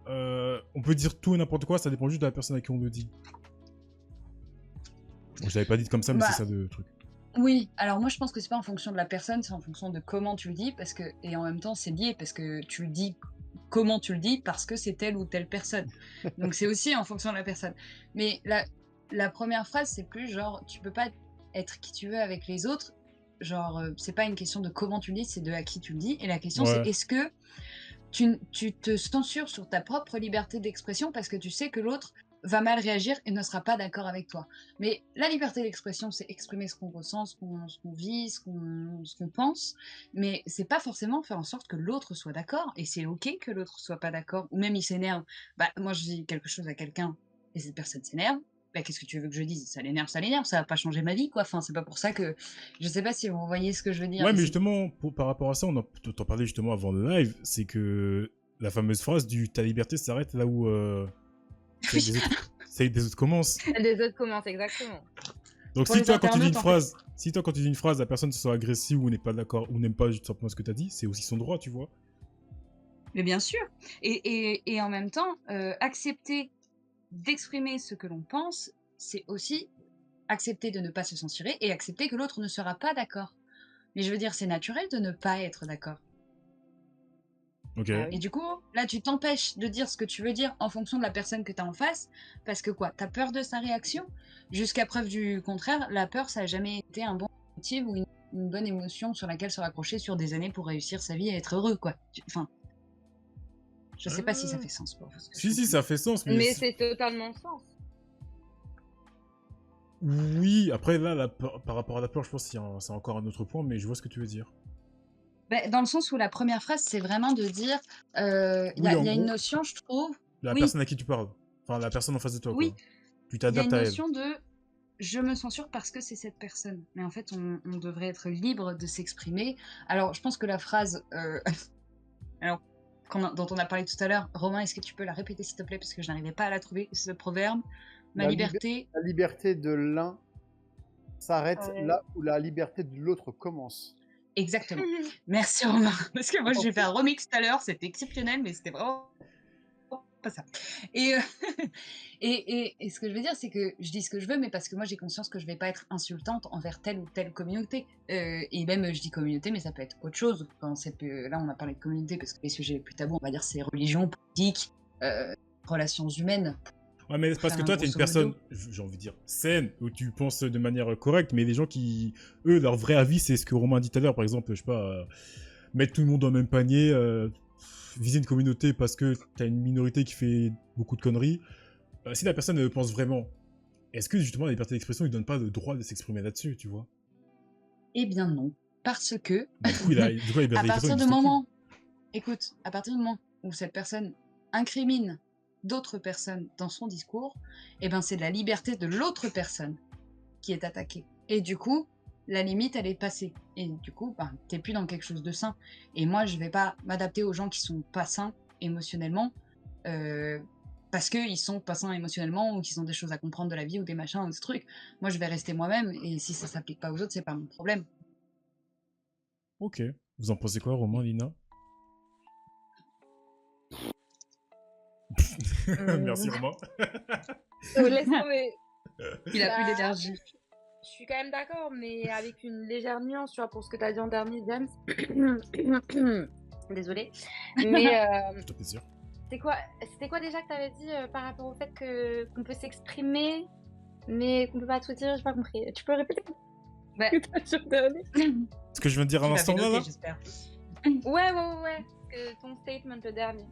on peut dire tout et n'importe quoi, ça dépend juste de la personne à qui on le dit. Bon, je l'avais pas dit comme ça, mais Bah, c'est ça le truc. Oui, alors moi je pense que c'est pas en fonction de la personne, c'est en fonction de comment tu le dis, parce que et en même temps c'est lié parce que tu le dis comment tu le dis parce que c'est telle ou telle personne. Donc c'est aussi en fonction de la personne. Mais la première phrase c'est plus genre tu peux pas être qui tu veux avec les autres. Genre c'est pas une question de comment tu le dis, c'est de à qui tu le dis. Et la question Ouais. c'est est-ce que tu te censures sur ta propre liberté d'expression parce que tu sais que l'autre va mal réagir et ne sera pas d'accord avec toi. Mais la liberté d'expression, c'est exprimer ce qu'on ressent, ce qu'on vit, ce qu'on pense, mais c'est pas forcément faire en sorte que l'autre soit d'accord, et c'est ok que l'autre soit pas d'accord, ou même il s'énerve. Bah, moi je dis quelque chose à quelqu'un, et cette personne s'énerve, bah, qu'est-ce que tu veux que je dise? Ça l'énerve, ça va pas changer ma vie, quoi. Enfin, c'est pas pour ça que je sais pas si vous voyez ce que je veux dire Ouais, mais ici. justement, par rapport à ça, t'en parlait justement avant le live, c'est que la fameuse phrase du ta liberté s'arrête là où celle des autres, celle des autres commence. Les autres commencent, exactement. Donc Pour si les toi, quand tu dis une internautes, en fait. phrase, si toi, quand tu dis une phrase, la personne se sent agressive ou n'est pas d'accord ou n'aime pas tout simplement ce que t'as dit, c'est aussi son droit, tu vois. Mais bien sûr. Et en même temps, accepter d'exprimer ce que l'on pense, c'est aussi accepter de ne pas se censurer et accepter que l'autre ne sera pas d'accord. Mais je veux dire, c'est naturel de ne pas être d'accord. Ok. Ah Et oui. du coup, là, tu t'empêches de dire ce que tu veux dire en fonction de la personne que tu as en face, parce que quoi, t'as peur de sa réaction? Jusqu'à preuve du contraire, la peur, ça n'a jamais été un bon motif ou une bonne émotion sur laquelle se raccrocher sur des années pour réussir sa vie et être heureux, quoi. Enfin, je sais pas si ça fait sens pour vous. ce que je Si, ça fait sens, mais... Mais c'est totalement sens. Oui, après, là, par rapport à la peur, je pense que c'est encore un autre point, mais je vois ce que tu veux dire. Bah, dans le sens où la première phrase, c'est vraiment de dire, il y Oui, a, en y a une gros, notion, je trouve, la oui, personne à qui tu parles. Enfin, la personne en face de toi, oui, quoi. Tu il y a t'adaptes une à elle. notion de je me censure parce que c'est cette personne. Mais en fait, on devrait être libre de s'exprimer. Alors, je pense que la phrase alors, dont on a parlé tout à l'heure, Romain, est-ce que tu peux la répéter s'il te plaît? Parce que je n'arrivais pas à la trouver, ce proverbe. Ma La liberté. La liberté de l'un s'arrête Ouais. là où la liberté de l'autre commence. Exactement. Merci Romain. Parce que moi, j'ai fait un remix tout à l'heure, c'était exceptionnel, mais c'était vraiment pas ça. Et, et ce que je veux dire, c'est que je dis ce que je veux, mais parce que moi, j'ai conscience que je vais pas être insultante envers telle ou telle communauté. Et même, je dis communauté, mais ça peut être autre chose. Quand là, on a parlé de communauté, parce que les sujets les plus tabous, on va dire, c'est religion, politique, relations humaines. Ouais, mais c'est parce que toi, t'es une Grosso modo. personne, j'ai envie de dire, saine, où tu penses de manière correcte, mais les gens qui, eux, leur vrai avis, c'est ce que Romain dit tout à l'heure, par exemple, je sais pas, mettre tout le monde dans le même panier, viser une communauté parce que t'as une minorité qui fait beaucoup de conneries. Si la personne elle le pense vraiment, est-ce que justement la liberté d'expression lui donne pas le droit de s'exprimer là-dessus, tu vois? Eh bien non. Parce que, Bah, du coup, la liberté à d'expression partir du n'existe plus. moment, écoute, à partir du moment où cette personne incrimine d'autres personnes dans son discours, eh ben c'est la liberté de l'autre personne qui est attaquée. Et du coup, la limite, elle est passée. Et du coup, ben, t'es plus dans quelque chose de sain. Et moi, je vais pas m'adapter aux gens qui sont pas sains émotionnellement, parce qu'ils sont pas sains émotionnellement ou qu'ils ont des choses à comprendre de la vie ou des machins ou des trucs. Moi, je vais rester moi-même. Et si ça s'applique pas aux autres, c'est pas mon problème. Ok. Vous en pensez quoi, Romain, Lina? Merci, Romain. Laisse tomber. Il a plus Bah, d'énergie. Je suis quand même d'accord, mais avec une légère nuance, tu vois, pour ce que tu as dit en dernier, James. Désolée. Mais Je te plaisir. c'était quoi déjà que tu avais dit par rapport au fait qu'on peut s'exprimer, mais qu'on peut pas tout dire? J'ai pas compris. Tu peux répéter? Ouais. Je te donne. Ce que je viens de dire à Tu l'avais l'instant là, noté, là j'espère. Ouais. Ton statement, le dernier.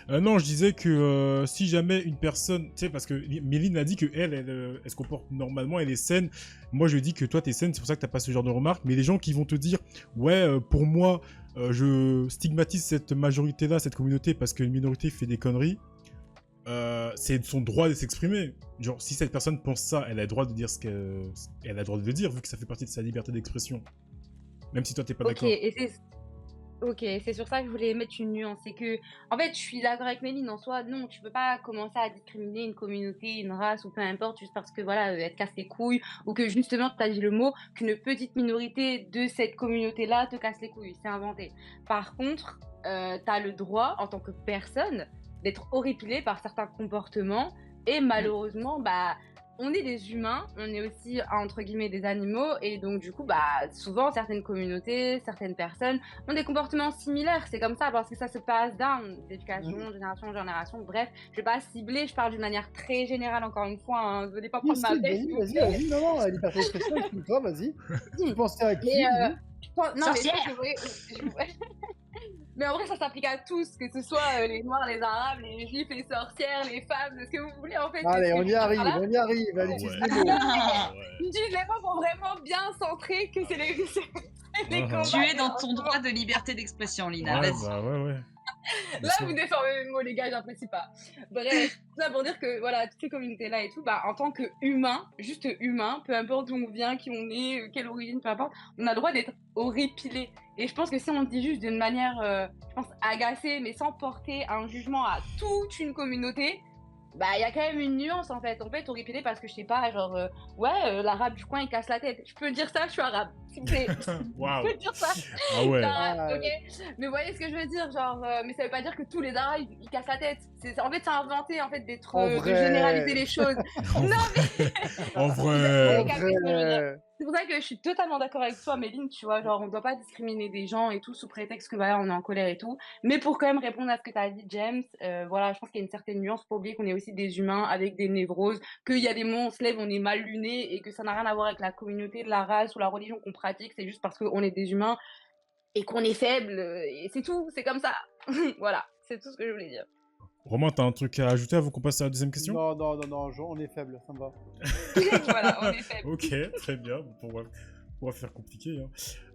Non, je disais que si jamais une personne, tu sais, parce que Méline a dit que elle se comporte normalement, elle est saine. Moi, je dis que toi, t'es saine, c'est pour ça que t'as pas ce genre de remarques. Mais les gens qui vont te dire, ouais, pour moi, je stigmatise cette majorité-là, cette communauté, parce qu'une minorité fait des conneries, c'est son droit de s'exprimer. Genre, si cette personne pense ça, elle a le droit de dire elle a le droit de le dire, vu que ça fait partie de sa liberté d'expression. Même si toi, t'es pas d'accord. Ok, c'est sur ça que je voulais mettre une nuance. C'est que, en fait, je suis d'accord avec Méline en soi. Non, tu peux pas commencer à discriminer une communauté, une race ou peu importe juste parce que voilà, elle te casse les couilles ou que justement, tu as dit le mot, qu'une petite minorité de cette communauté-là te casse les couilles. C'est inventé. Par contre, tu as le droit, en tant que personne, d'être horripilé par certains comportements et malheureusement, bah. On est des humains, on est aussi entre guillemets des animaux et donc du coup bah souvent certaines communautés, certaines personnes ont des comportements similaires, c'est comme ça parce que ça se passe d'éducation, génération en génération, bref, je vais pas cibler, je parle d'une manière très générale encore une fois, hein, venez pas prendre ma tête. Vas-y, non, la liberté d'expression, explique-toi, vas-y. Tu pensais à qui? Non mais mais en vrai, ça s'applique à tous, que ce soit les noirs, les arabes, les juifs, les sorcières, les femmes, ce que vous voulez en fait. Allez, on y arrive, allez, utilise les mots. Utilise les mots pour vraiment bien centrer que c'est les Tu es dans ton droit de liberté d'expression, Lina. Ouais, Vas-y. bah ouais. Là, vous déformez mes mots, les gars, j'apprécie pas. Bref, tout ça pour dire que, voilà, toutes ces communautés-là et tout, bah, en tant qu'humain, juste humain, peu importe d'où on vient, qui on est, quelle origine, peu importe, on a le droit d'être horripilé. Et je pense que si on le dit juste d'une manière, je pense, agacée, mais sans porter un jugement à toute une communauté, bah, il y a quand même une nuance, en fait. On peut être horripilé parce que, je sais pas, genre, l'arabe du coin, il casse la tête. Je peux dire ça, je suis arabe. S'il vous plaît. Waouh. Je peux dire ça. Ah ouais. Ok, mais vous voyez ce que je veux dire, genre, mais ça veut pas dire que tous les arabes ils cassent la tête. En fait, c'est inventé en fait d'être, En de vrai. généraliser les choses. Non, mais En vous vrai. avez En capté ce que je veux dire. vrai. C'est pour ça que je suis totalement d'accord avec toi, Méline, tu vois, genre, on doit pas discriminer des gens et tout sous prétexte que voilà, on est en colère et tout. Mais pour quand même répondre à ce que tu as dit, James, voilà, je pense qu'il y a une certaine nuance, faut pas oublier qu'on est aussi des humains avec des névroses, qu'il y a des moments où on se lève, on est mal luné et que ça n'a rien à voir avec la communauté, la race ou la religion qu'on pratique, c'est juste parce qu'on est des humains et qu'on est faible, et c'est tout, c'est comme ça. Voilà, c'est tout ce que je voulais dire. Romain, t'as un truc à ajouter avant qu'on passe à la deuxième question? Non, on est faible, ça me va. Voilà, on est faible. Ok, très bien. On va faire compliqué.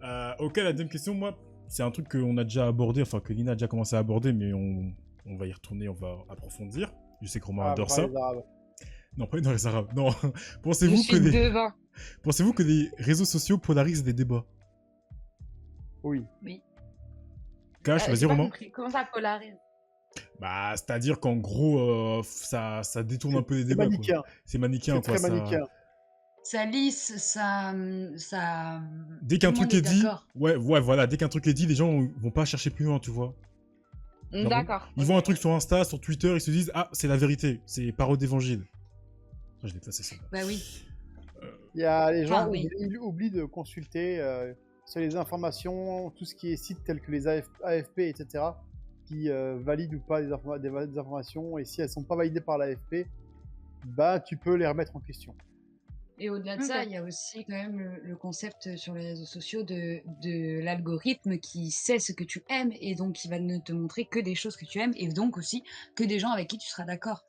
Hein. Ok, la deuxième question, moi, c'est un truc qu'on a déjà abordé, enfin que Lina a déjà commencé à aborder, mais on va y retourner, on va approfondir. Je sais que Romain adore ça. Les Arabes. Non, pas dans les Arabes. Non. Je Pensez-vous suis devin. que les réseaux sociaux polarisent des débats? Oui. Cash, vas-y J'ai pas Romain. compris. Comment ça polarise? Bah, c'est-à-dire qu'en gros, ça détourne un peu les C'est débats. manichéen. Quoi. C'est manichéen, C'est quoi. très manichéen. Ça lisse, ça. Dès qu'un Tout le truc monde est dit, d'accord. ouais, voilà, dès qu'un truc est dit, les gens vont pas chercher plus loin, tu vois. Genre, D'accord. Ils voient un truc sur Insta, sur Twitter, ils se disent ah c'est la vérité, c'est parole d'évangile. Je l'ai placé ça. Bah oui. Il y a les gens Ah, oui. ils oublient de consulter sur les informations, tout ce qui est sites tels que les AFP, etc., qui valident ou pas des informations, et si elles sont pas validées par l'AFP, bah tu peux les remettre en question. Et au-delà de ça, il y a aussi quand même le concept sur les réseaux sociaux de l'algorithme qui sait ce que tu aimes et donc il va ne te montrer que des choses que tu aimes et donc aussi que des gens avec qui tu seras d'accord.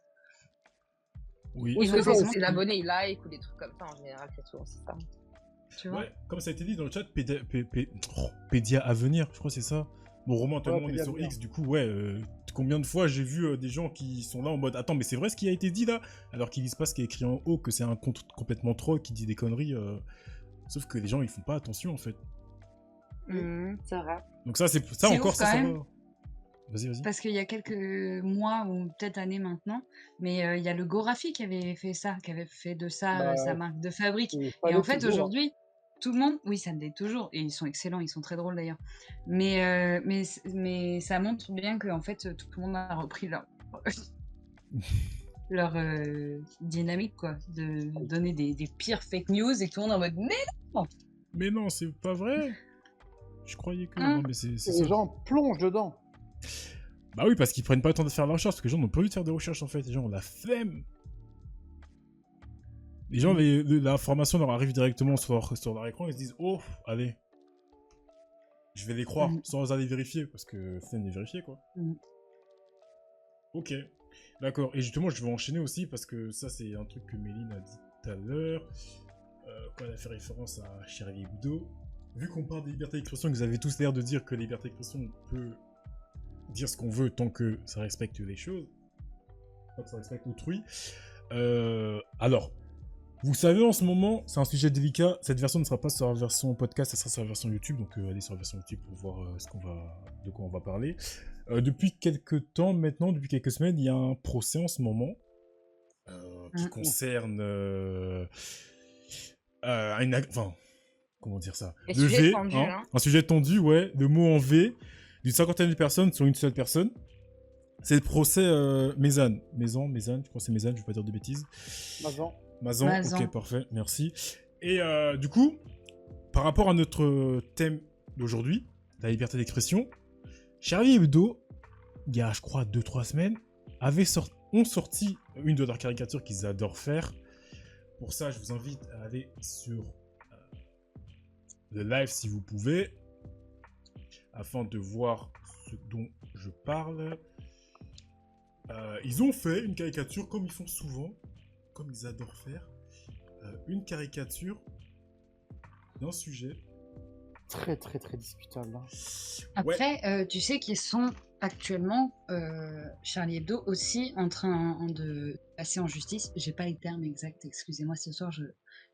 Oui. Oui, Et parce que forcément, ses abonnés, ils like ou des trucs comme ça, en général, c'est souvent ça. tu vois. Ouais, comme ça a été dit dans le chat, Pédia Avenir, je crois que c'est ça. Bon, Romain, tellement on est Pédia sur Avenir. X, du coup, ouais, combien de fois j'ai vu des gens qui sont là en mode attends, mais c'est vrai ce qui a été dit là? Alors qu'ils lisent pas ce qui est écrit en haut, que c'est un compte complètement troll qui dit des conneries. Sauf que les gens ils font pas attention en fait. C'est vrai. Donc ça, ça C'est encore, ouf, ça quand va. même. Vas-y. Parce qu'il y a quelques mois ou peut-être années maintenant, mais il y a le Gorafi qui avait fait ça, qui avait fait de ça Bah, sa marque de fabrique. c'est Et pas en le fait, toujours, hein. aujourd'hui, tout le monde, oui, ça me l'est toujours, et ils sont excellents, ils sont très drôles d'ailleurs. Mais ça montre bien que en fait, tout le monde a repris leur dynamique, quoi, de donner des pires fake news et tout le monde en mode mais Mais non, c'est pas vrai. Je croyais que. Hein Non, mais c'est Et ça. les gens plongent dedans. Bah oui, parce qu'ils prennent pas le temps de faire la recherche, parce que les gens n'ont pas envie de faire des recherches en fait. Les gens ont la flemme. Les gens, l'information leur arrive directement sur leur écran, ils se disent oh, allez, je vais les croire sans aller vérifier, parce que flemme de vérifier quoi. Ok, d'accord. Et justement, je vais enchaîner aussi, parce que ça, c'est un truc que Méline a dit tout à l'heure, quand elle a fait référence à Charlie Hebdo. Vu qu'on parle de liberté d'expression, que vous avez tous l'air de dire que la liberté d'expression peut dire ce qu'on veut tant que ça respecte les choses, tant que ça respecte autrui. Alors, vous savez, en ce moment, c'est un sujet délicat. Cette version ne sera pas sur la version podcast, ça sera sur la version YouTube. Donc, allez sur la version YouTube pour voir de quoi on va parler. Depuis quelques temps maintenant, depuis quelques semaines, il y a un procès en ce moment qui concerne enfin, comment dire ça? Un Le sujet V, tendu, hein. un sujet tendu, ouais, le mot en V, d'une cinquantaine de personnes sur une seule personne. C'est le procès Mézane, je crois que c'est Mézane, je vais pas dire de bêtises. Mazan, ok, parfait, merci. Et du coup, par rapport à notre thème d'aujourd'hui, la liberté d'expression, Charlie Hebdo, il y a, je crois, 2-3 semaines, ont sorti une de leurs caricatures qu'ils adorent faire. Pour ça, je vous invite à aller sur le live si vous pouvez, afin de voir ce dont je parle. Ils ont fait une caricature comme ils font souvent, comme ils adorent faire, une caricature d'un sujet Très, très, très discutable. Hein. Après, tu sais qu'ils sont actuellement, Charlie Hebdo aussi en train de passer en justice. J'ai pas les termes exacts, excusez-moi, ce soir je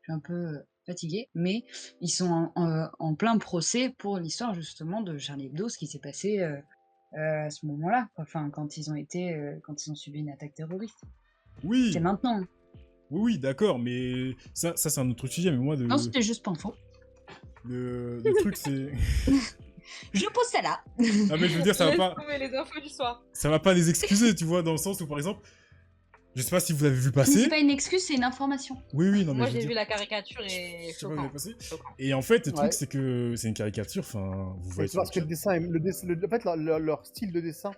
suis un peu fatiguée, mais ils sont en plein procès pour l'histoire justement de Charlie Hebdo, ce qui s'est passé à ce moment-là, quoi. Enfin, quand ils ont subi une attaque terroriste. C'est Oui, maintenant. oui, d'accord, mais ça c'est un autre sujet. Mais moi, Non, c'était juste pas faux. le truc, c'est. Je pose ça là. Ah, mais je veux dire, ça va Laisse pas. tomber les infos du soir. Ça va pas les excuser, tu vois, dans le sens où, par exemple, je sais pas si vous l'avez vu C'est passer. pas une excuse, c'est une information. Oui, oui, non, mais Moi, je veux j'ai dire, vu la caricature et je sais pas, vous l'avez choquant. passé. Choquant. Et en fait, le truc, Ouais. c'est que c'est une caricature, enfin, vous Et voyez c'est sur le parce que chat. le dessin, en fait, leur style de dessin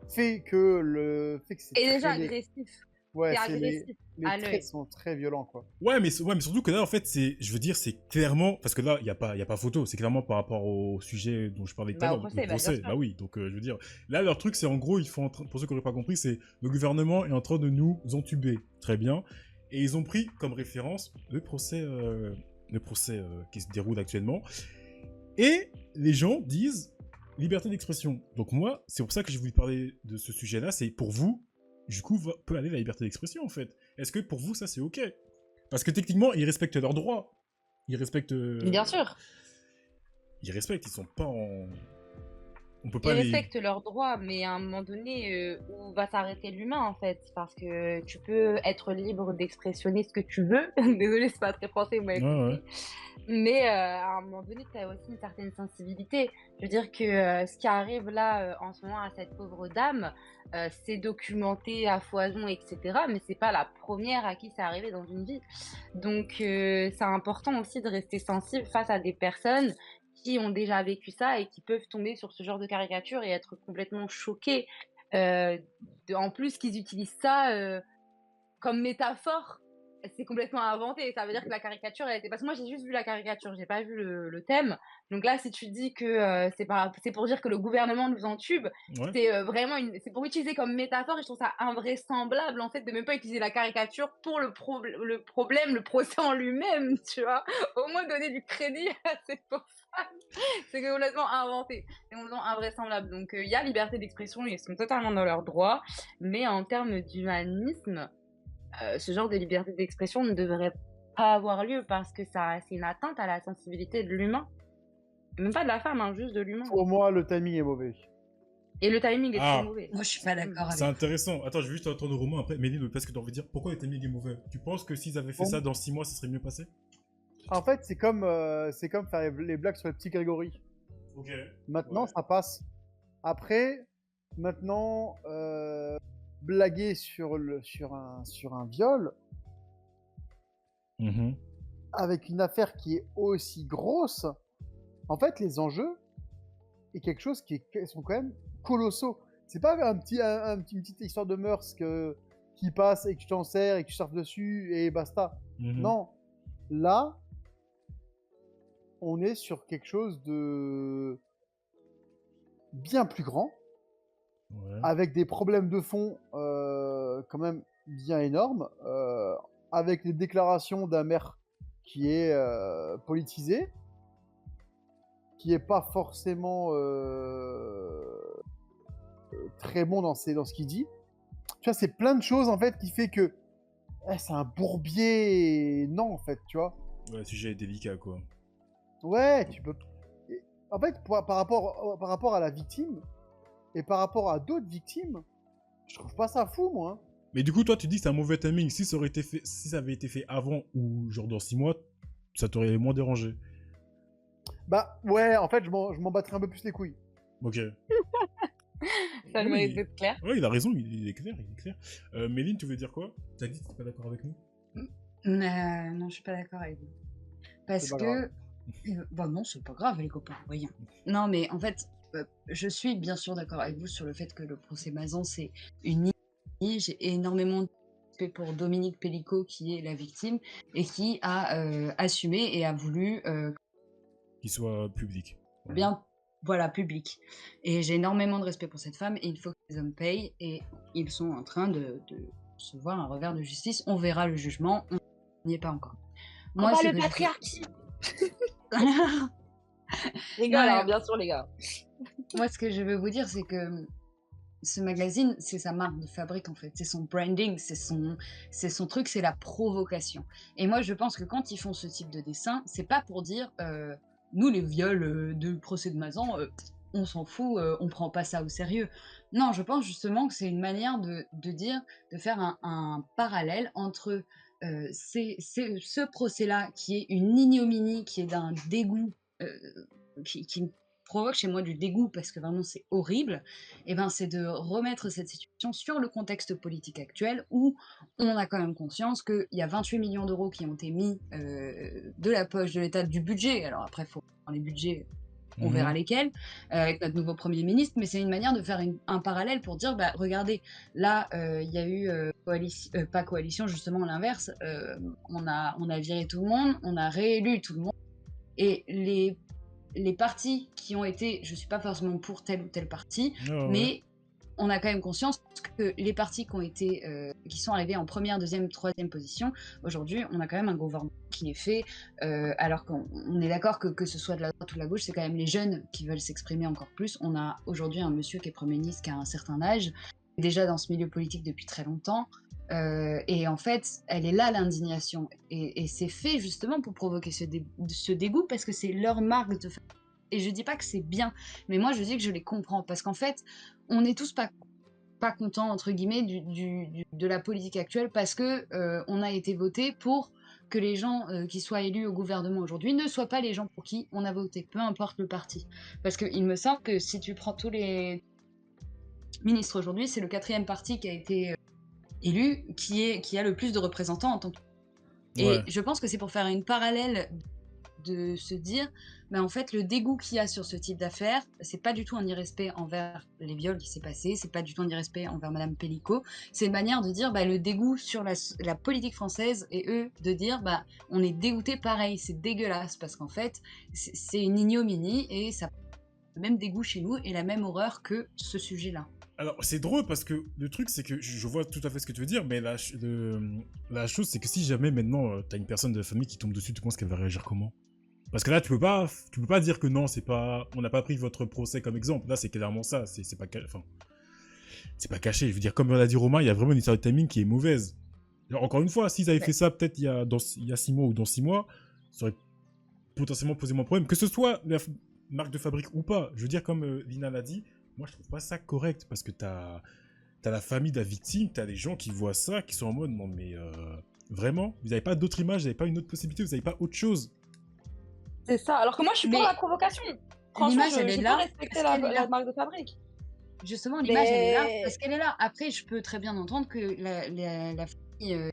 fait que c'est Et déjà très agressif. ouais, C'est c'est agressif les à l'œil. traits sont très violents, quoi. Ouais, mais surtout que là, en fait, je veux dire, c'est clairement, parce que là, il y a pas photo, c'est clairement par rapport au sujet dont je parlais tout à Bah, au l'heure, procès, le bah, bien procès. sûr. Bah oui, donc je veux dire, là, leur truc, c'est en gros, pour ceux qui n'auraient pas compris, c'est le gouvernement est en train de nous entuber, très bien, et ils ont pris comme référence le procès qui se déroule actuellement, et les gens disent liberté d'expression. Donc moi, c'est pour ça que j'ai voulu parler de ce sujet-là, c'est pour vous, du coup, peut aller la liberté d'expression, en fait. Est-ce que pour vous, ça, c'est OK? Parce que techniquement, ils respectent leurs droits. Ils respectent... Bien sûr. Ils respectent, ils sont pas en... On peut Ils pas les... respectent leurs droits, mais à un moment donné, où va s'arrêter l'humain, en fait? Parce que tu peux être libre d'expressionner ce que tu veux. Désolée, c'est pas très français, vous m'avez Ouais, compris. ouais. Mais à un moment donné, tu as aussi une certaine sensibilité. Je veux dire que ce qui arrive là, en ce moment, à cette pauvre dame, c'est documenté à foison, etc. Mais c'est pas la première à qui c'est arrivé dans une vie. Donc, c'est important aussi de rester sensible face à des personnes qui ont déjà vécu ça et qui peuvent tomber sur ce genre de caricature et être complètement choqués. En plus, qu'ils utilisent ça comme métaphore, c'est complètement inventé. Ça veut dire que la caricature, elle était... Parce que moi, j'ai juste vu la caricature, j'ai pas vu le thème. Donc là, si tu dis que c'est pour dire que le gouvernement nous entube, Ouais. c'est vraiment c'est pour utiliser comme métaphore, et je trouve ça invraisemblable, en fait, de même pas utiliser la caricature pour le problème, le procès en lui-même, tu vois. Au moins donner du crédit à cette pauvre femme. C'est complètement inventé. C'est complètement invraisemblable. Donc il y a liberté d'expression, ils sont totalement dans leurs droits. Mais en termes d'humanisme, ce genre de liberté d'expression ne devrait pas avoir lieu parce que c'est une atteinte à la sensibilité de l'humain. Même pas de la femme, hein, juste de l'humain. Pour moi, le timing est mauvais. Et le timing est Ah. très mauvais. Moi, je suis pas d'accord C'est avec. intéressant. Attends, je vais juste entendre Romain après. Méline, parce que tu as envie de dire pourquoi les timing est mauvais. Tu penses que s'ils avaient fait Bon. ça dans 6 mois, ça serait mieux passé? En fait, c'est comme faire les blagues sur le petit Grégory. Ok. Maintenant, Ouais. ça passe. Après, maintenant, blaguer sur un viol Mhm. avec une affaire qui est aussi grosse, en fait, les enjeux est quelque chose qui sont quand même colossaux. C'est pas une petite histoire de mœurs qui passe et que tu t'en sers et que tu surfes dessus et basta. Mhm. Non. Là, on est sur quelque chose de bien plus grand, Ouais. avec des problèmes de fond quand même bien énormes, avec les déclarations d'un maire qui est politisé, qui est pas forcément très bon dans ce qu'il dit. Tu vois, c'est plein de choses en fait qui fait que c'est un bourbier. Non, en fait, tu vois. Ouais, le sujet est délicat, quoi. Ouais, tu peux. En fait, par rapport à la victime et par rapport à d'autres victimes, je trouve pas ça fou, moi. Hein. Mais du coup, toi, tu dis que c'est un mauvais timing. Si ça avait été fait avant ou genre dans 6 mois, ça t'aurait moins dérangé. Bah ouais, en fait, je m'en battrais un peu plus les couilles. Ok. Ça Oui, mérite d'être clair. Ouais, il a raison, il est clair, il est clair. Méline, tu veux dire quoi? T'as dit que t'es pas d'accord avec nous? Non, je suis pas d'accord avec vous. Parce C'est pas que. Bah non, c'est pas grave, les copains, voyons. Non, mais en fait, je suis bien sûr d'accord avec vous sur le fait que le procès Mazan, c'est une ignominie. J'ai énormément de respect pour Dominique Pellicot, qui est la victime, et qui a assumé et a voulu Qu'il soit public. Voilà. bien, voilà, public. Et j'ai énormément de respect pour cette femme, et il faut que les hommes payent, et ils sont en train de recevoir un revers de justice. On verra le jugement, on n'y est pas encore. Moi, ce le que je- patriarcat. Non, Rigole, hein, mais- bien sûr, les gars. Moi, ce que je veux vous dire, c'est que ce magazine, c'est sa marque de fabrique en fait, c'est son branding, c'est son truc, c'est la provocation. Et moi, je pense que quand ils font ce type de dessin, c'est pas pour dire nous les viols de procès de Mazan, on s'en fout, on prend pas ça au sérieux. Non, je pense justement que c'est une manière de dire, de faire un parallèle entre ce procès-là qui est une ignominie, qui est d'un dégoût, euh, qui provoque chez moi du dégoût parce que vraiment c'est horrible, et ben c'est de remettre cette situation sur le contexte politique actuel où on a quand même conscience qu'il y a 28 millions d'euros qui ont été mis de la poche de l'État, du budget. Alors après, il faut voir les budgets, on verra lesquels, avec notre nouveau Premier ministre, mais c'est une manière de faire un parallèle pour dire, bah, regardez, là, il y a eu pas coalition, justement l'inverse, on a viré tout le monde, on a réélu tout le monde, et les partis qui ont été, je suis pas forcément pour tel ou tel parti, mais on a quand même conscience que les partis qui sont arrivés en première, deuxième, troisième position, aujourd'hui, on a quand même un gouvernement qui est fait, alors qu'on est d'accord que ce soit de la droite ou de la gauche, c'est quand même les jeunes qui veulent s'exprimer encore plus. On a aujourd'hui un monsieur qui est Premier ministre, qui a un certain âge, déjà dans ce milieu politique depuis très longtemps, et en fait, elle est là l'indignation, et c'est fait justement pour provoquer ce dégoût, parce que c'est leur marque de... Et je dis pas que c'est bien, mais moi je dis que je les comprends, parce qu'en fait, on n'est tous pas contents, entre guillemets, de la politique actuelle, parce que on a été voté pour que les gens qui soient élus au gouvernement aujourd'hui ne soient pas les gens pour qui on a voté, peu importe le parti. Parce qu'il me semble que si tu prends tous les ministres aujourd'hui, c'est le 4e parti qui a été élu qui a le plus de représentants en tant que... Et je pense que c'est pour faire une parallèle de se dire, mais en fait, le dégoût qu'il y a sur ce type d'affaires, c'est pas du tout un irrespect envers les viols qui s'est passé, c'est pas du tout un irrespect envers Madame Pellicot, c'est une manière de dire, bah, le dégoût sur la politique française, et eux, de dire, bah, on est dégoûté pareil, c'est dégueulasse, parce qu'en fait, c'est une ignominie, et ça a le même dégoût chez nous, et la même horreur que ce sujet-là. Alors, c'est drôle parce que le truc, c'est que je vois tout à fait ce que tu veux dire, mais la chose, c'est que si jamais maintenant t'as une personne de la famille qui tombe dessus, tu penses qu'elle va réagir comment? Parce que là, tu peux pas dire que non, on n'a pas pris votre procès comme exemple. Là, c'est clairement ça. C'est pas caché. Je veux dire, comme l'a dit Romain, il y a vraiment une histoire de timing qui est mauvaise. Alors, encore une fois, s'ils avaient fait ça peut-être il y a 6 mois ou dans 6 mois, ça aurait potentiellement posé moins de problème. Que ce soit la marque de fabrique ou pas. Je veux dire, comme Lina l'a dit, moi, je trouve pas ça correct parce que t'as la famille de la victime, t'as des gens qui voient ça, qui sont en mode, non mais vraiment, vous n'avez pas d'autre image, vous n'avez pas une autre possibilité, vous n'avez pas autre chose. C'est ça, alors que moi je suis pour la provocation. Franchement, l'image, elle est là, peux respecter la marque de fabrique. Justement, l'image, elle est là parce qu'elle est là. Après, je peux très bien entendre que la famille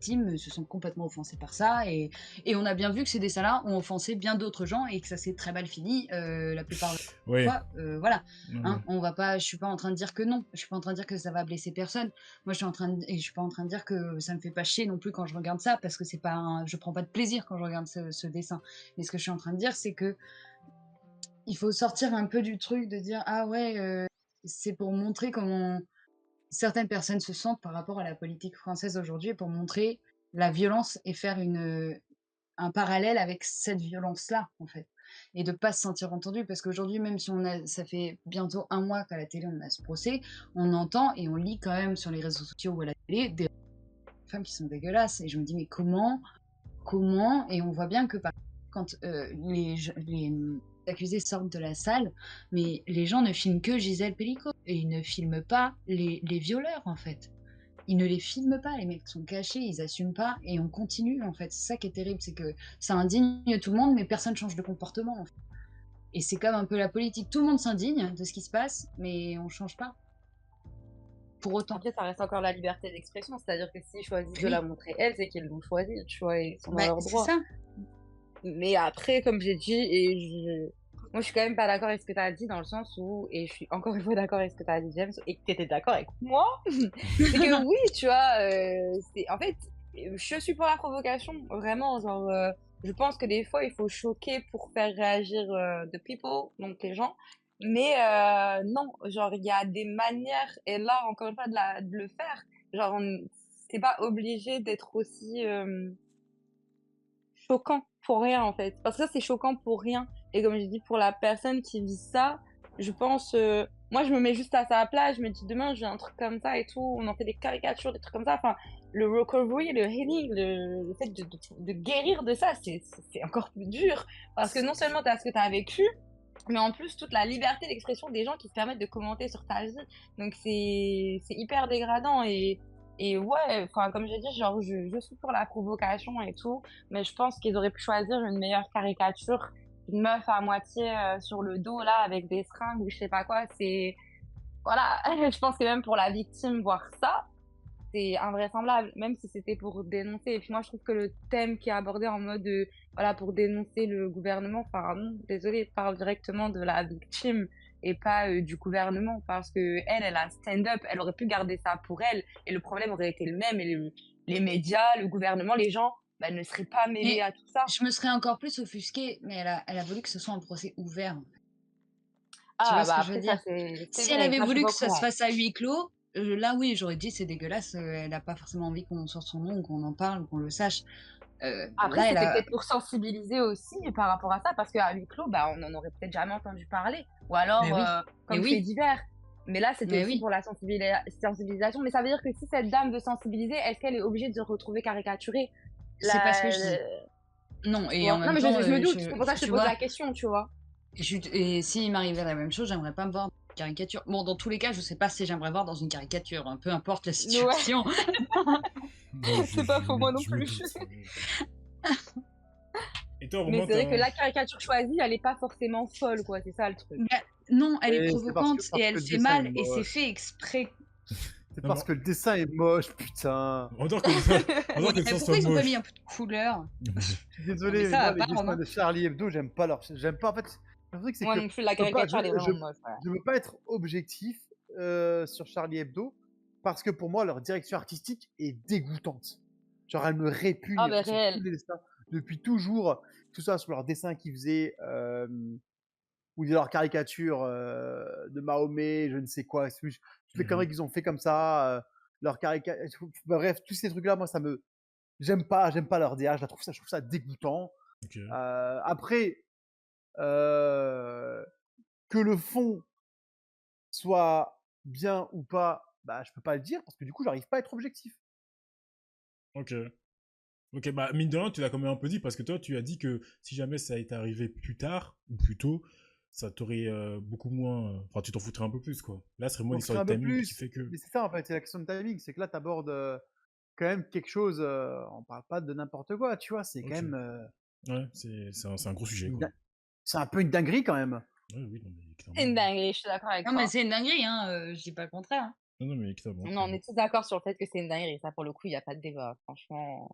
victime se sont complètement offensés par ça, et on a bien vu que ces dessins-là ont offensé bien d'autres gens et que ça s'est très mal fini la plupart du fois. Voilà. Hein, on va pas, je suis pas en train de dire que non, je suis pas en train de dire que ça va blesser personne. Moi, je suis pas en train de dire que ça me fait pas chier non plus quand je regarde ça, parce que c'est pas, je prends pas de plaisir quand je regarde ce dessin. Mais ce que je suis en train de dire, c'est que il faut sortir un peu du truc de dire ah ouais, c'est pour montrer comment certaines personnes se sentent par rapport à la politique française aujourd'hui, pour montrer la violence et faire un parallèle avec cette violence-là, en fait. Et de ne pas se sentir entendu, parce qu'aujourd'hui, même si ça fait bientôt 1 mois qu'à la télé on a ce procès, on entend et on lit quand même sur les réseaux sociaux ou à la télé des femmes qui sont dégueulasses. Et je me dis, mais comment? Et on voit bien que quand les accusés sortent de la salle, mais les gens ne filment que Gisèle Pellicot, et ils ne filment pas les violeurs, en fait. Ils ne les filment pas, les mecs sont cachés, ils assument pas, et on continue, en fait. C'est ça qui est terrible, c'est que ça indigne tout le monde, mais personne change de comportement, en fait. Et c'est comme un peu la politique, tout le monde s'indigne de ce qui se passe, mais on change pas. Pour autant. Après, ça reste encore la liberté d'expression, c'est-à-dire que s'ils choisissent de la montrer elle, c'est qu'ils l'ont choisi, tu vois, et ils sont dans leur droit. C'est ça. Mais après, comme j'ai dit, moi je suis quand même pas d'accord avec ce que tu as dit, dans le sens où, et je suis encore une fois d'accord avec ce que tu as dit, James, et que tu étais d'accord avec moi, c'est que oui, tu vois, en fait, je suis pour la provocation, vraiment, genre, je pense que des fois il faut choquer pour faire réagir the people, donc les gens, mais non, genre il y a des manières, et là encore une fois de le faire, genre c'est pas obligé d'être aussi choquant pour rien, en fait, parce que ça c'est choquant pour rien, et comme j'ai dit, pour la personne qui vit ça, Je pense, moi, je me mets juste à sa place, je me dis demain, j'ai un truc comme ça et tout, on en fait des caricatures, des trucs comme ça. Enfin, le recovery, le healing, le fait de guérir de ça, c'est encore plus dur. Parce que non seulement tu as ce que tu as vécu, mais en plus, toute la liberté d'expression des gens qui se permettent de commenter sur ta vie. Donc, c'est hyper dégradant. Et ouais, enfin, comme j'ai dit, genre, je suis pour la provocation et tout, mais je pense qu'ils auraient pu choisir une meilleure caricature. Une meuf à moitié sur le dos, là, avec des seringues ou je sais pas quoi. C'est. Voilà, je pense que même pour la victime, voir ça, c'est invraisemblable, même si c'était pour dénoncer. Et puis moi, je trouve que le thème qui est abordé en mode, voilà, pour dénoncer le gouvernement, enfin non, désolée, je parle directement de la victime et pas du gouvernement, parce que elle a stand-up, elle aurait pu garder ça pour elle, et le problème aurait été le même, et les médias, le gouvernement, les gens, bah, ne seraient pas mêlés Mais à tout ça. je me serais encore plus offusquée, mais elle a voulu que ce soit un procès ouvert. Tu Ah, vois ce bah que je veux après, ça, dire? c'est Si elle vrai, avait ça, je suis voulu pas que au ça se courant. fasse à huis clos, là oui, j'aurais dit c'est dégueulasse, elle a pas forcément envie qu'on sorte son nom, ou qu'on en parle, ou qu'on le sache. Après, Là, elle c'était a. peut-être pour sensibiliser aussi par rapport à ça, parce qu'à huis clos, bah, on en aurait peut-être jamais entendu parler. Ou Mais alors, oui, mais comme fait oui, divers. Mais là, c'était mais aussi oui. pour la sensibilisation. Mais ça veut dire que si cette dame veut sensibiliser, est-ce qu'elle est obligée de se retrouver caricaturée C'est pas ce que la... je dis. Non, Tu et en vois? Non, même mais temps, je me doute. C'est pour ça que je te tu pose vois, la question, tu vois. et s'il m'arrivait la même chose, j'aimerais pas me voir dans une caricature. Bon, dans tous les cas, je sais pas si j'aimerais voir dans une caricature, hein, peu importe la Ouais, situation. Ouais, c'est pas faux, moi non je me plus. doute. Et toi, Mais Romain, c'est vrai que t'as. la caricature choisie, elle est pas forcément folle, quoi. C'est ça le truc. Bah, non, elle est Et c'est provocante et parce que elle le fait dessin est mal et c'est moche. fait exprès. C'est Non, mais parce que le dessin est moche, putain. on adore que le dessin, on adore Oui, que le mais dessin pourquoi soit ils ont pas mis moche. un peu de couleur? Je suis Non, mais désolé, mais ça moi, va les pas, dessins Romain. de Charlie Hebdo, j'aime pas leur. J'aime pas, en fait. Le truc, c'est Moi que non plus, la je peux pas, caricature, elle est vraiment moche. Ouais. je veux pas être objectif sur Charlie Hebdo parce que pour moi, leur direction artistique est dégoûtante. Genre, elle me Ah, répugne ben sur tous réel. les dessins depuis toujours, que ce soit sur leurs dessins qu'ils faisaient ou de leurs caricatures de Mahomet, je ne sais quoi, toutes les conneries qu'ils ont fait comme ça, leurs caricatures, bref, tous ces trucs-là, moi, ça me, j'aime pas leur DA, je trouve ça dégoûtant. Ok. Après, que le fond soit bien ou pas, bah, je peux pas le dire parce que du coup, j'arrive pas à être objectif. Ok. Ok, bah mine de rien, tu l'as quand même un peu dit parce que toi, tu as dit que si jamais ça était arrivé plus tard ou plus tôt, ça t'aurait beaucoup moins. Enfin, tu t'en foutrais un peu plus, quoi. Là, ce serait Je moins m'en l'histoire foutrais de un peu timing qui plus, fait que. mais c'est ça en fait, c'est la question de timing, c'est que là, tu abordes quand même quelque chose, on parle pas de n'importe quoi, tu vois, c'est quand Ok. même Ouais, c'est un gros sujet, quoi. c'est un peu une dinguerie quand même. Ouais, oui, non, mais C'est une clairement. dinguerie, je suis d'accord avec Non, mais toi. c'est une dinguerie, hein, je dis pas le contraire, hein. Non, non, mais clairement. Non, on clairement. est tous d'accord sur le fait que c'est une dinguerie. Ça, pour le coup, il n'y a pas de débat. Franchement.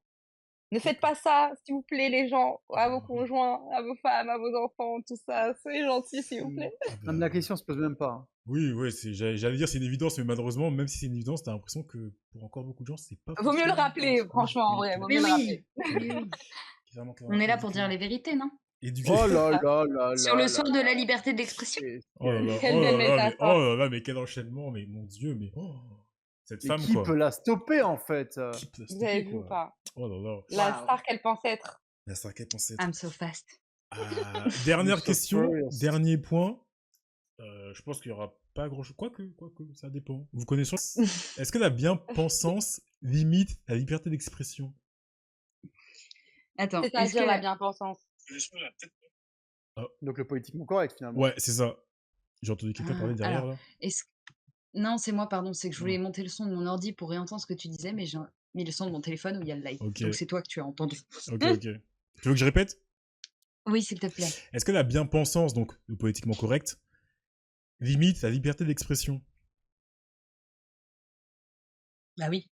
Ne faites pas ça, s'il vous plaît, les gens, à vos conjoints, à vos femmes, à vos enfants, tout ça. Soyez gentils, s'il vous plaît. Ah Non, mais bah, la question se pose même pas, hein. oui, ouais, j'allais dire c'est une évidence, mais malheureusement, même si c'est une évidence, t'as l'impression que pour encore beaucoup de gens, c'est pas Vaut mieux le forcément une rappeler, évidence. Oui, franchement, en oui, vrai. Vaut Mais mieux le oui, rappeler. mais oui. clairement, On est là pour éduquer. dire les vérités, non? Éduquer. Oh là là là Sur là le là soir de la liberté d'expression. Oh là là, Quelle belle métaphore. oh là là, mais quel enchaînement, mais mon dieu, mais cette Mais femme, qui quoi. peut la stopper en fait Qui peut la Vous avez stopper, vu ou quoi. pas? Oh là là. La Waouh. star qu'elle pense être. La sarcasme pensée. I'm so fast. Dernière So question, furious. dernier point. Je pense qu'il y aura pas grand chose. Quoique, ça dépend. Vous connaissez. Est-ce que la bien-pensance limite la liberté d'expression? Attends, est-ce C'est-à-dire la que... bien-pensance. Donc le politiquement correct finalement. Ouais, c'est ça. J'ai entendu quelqu'un parler derrière alors, là. est-ce... Non, c'est moi, pardon, c'est que je voulais monter le son de mon ordi pour réentendre ce que tu disais, mais j'ai mis le son de mon téléphone où il y a le live. Ok. Donc c'est toi que tu as entendu. Ok. Tu veux que je répète? Oui, s'il te plaît. Est-ce que la bien-pensance, donc le politiquement correct, limite la liberté d'expression? Bah oui.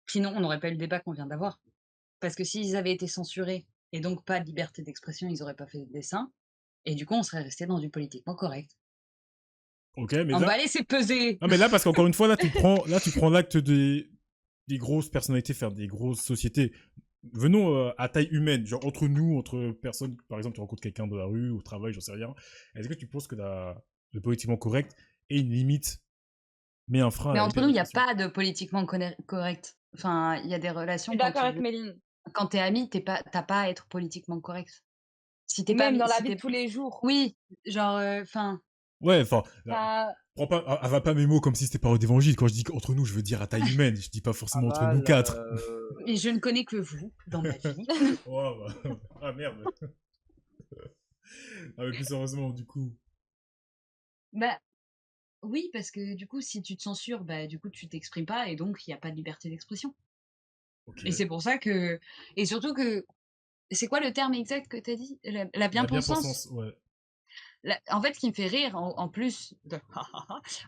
Sinon, on n'aurait pas eu le débat qu'on vient d'avoir. Parce que s'ils avaient été censurés, et donc pas de liberté d'expression, ils n'auraient pas fait de dessin. Et du coup, on serait resté dans du politiquement correct. Ok, mais là. Emballer, c'est peser. Non, mais là, parce qu'encore une fois, là, tu prends l'acte des grosses personnalités, faire des grosses sociétés. Venons à taille humaine, genre entre nous, entre personnes, par exemple, tu rencontres quelqu'un de la rue, au travail, j'en sais rien. Est-ce que tu penses que le politiquement correct est une limite, mais un frein à Mais la entre nous, il n'y a liberté pas de politiquement correct. Enfin, il y a des Je relations suis quand d'accord tu avec Méline. quand t'es ami, t'as pas à être politiquement correct. Si t'es pas Même ami, dans la si vie t'es... de tous les jours. Oui, genre, enfin, Ouais, enfin, Ça- prends pas, avale pas mes mots comme si c'était parole d'évangile. Quand je dis entre nous, je veux dire à taille humaine. Je dis pas forcément entre nous Aval, quatre. Et je ne connais que vous dans ma vie. Oh, bah. Ah merde. Ah, mais plus sérieusement, du coup. Bah oui, parce que du coup, si tu te censures, bah du coup, tu t'exprimes pas et donc il n'y a pas de liberté d'expression. Ok. Et c'est pour ça que. Et surtout que. C'est quoi le terme exact que tu as dit? La La bien-pensance? bien-pensance, ouais. En fait, ce qui me fait rire, en plus de...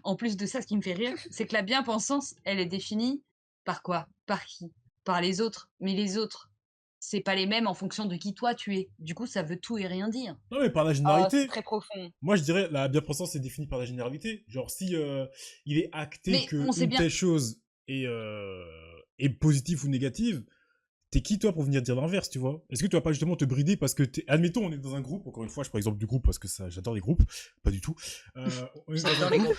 en plus de ça, ce qui me fait rire, c'est que la bien-pensance, elle est définie par quoi? Par qui? Par les autres. Mais les autres, c'est pas les mêmes en fonction de qui toi tu es. Du coup, ça veut tout et rien dire. Non, mais par la Ah, c'est généralité. très profond. Moi, je dirais la bien-pensance est définie par la généralité. Genre, si il est acté Mais que on sait une bien. telle chose est positive ou négative, t'es qui toi pour venir dire l'inverse, tu vois? Est-ce que tu vas pas justement te brider parce que admettons, on est dans un groupe, encore une fois, je prends l'exemple du groupe parce que ça, j'adore les groupes, pas du tout. On est dans un J'adore les groupe, groupes.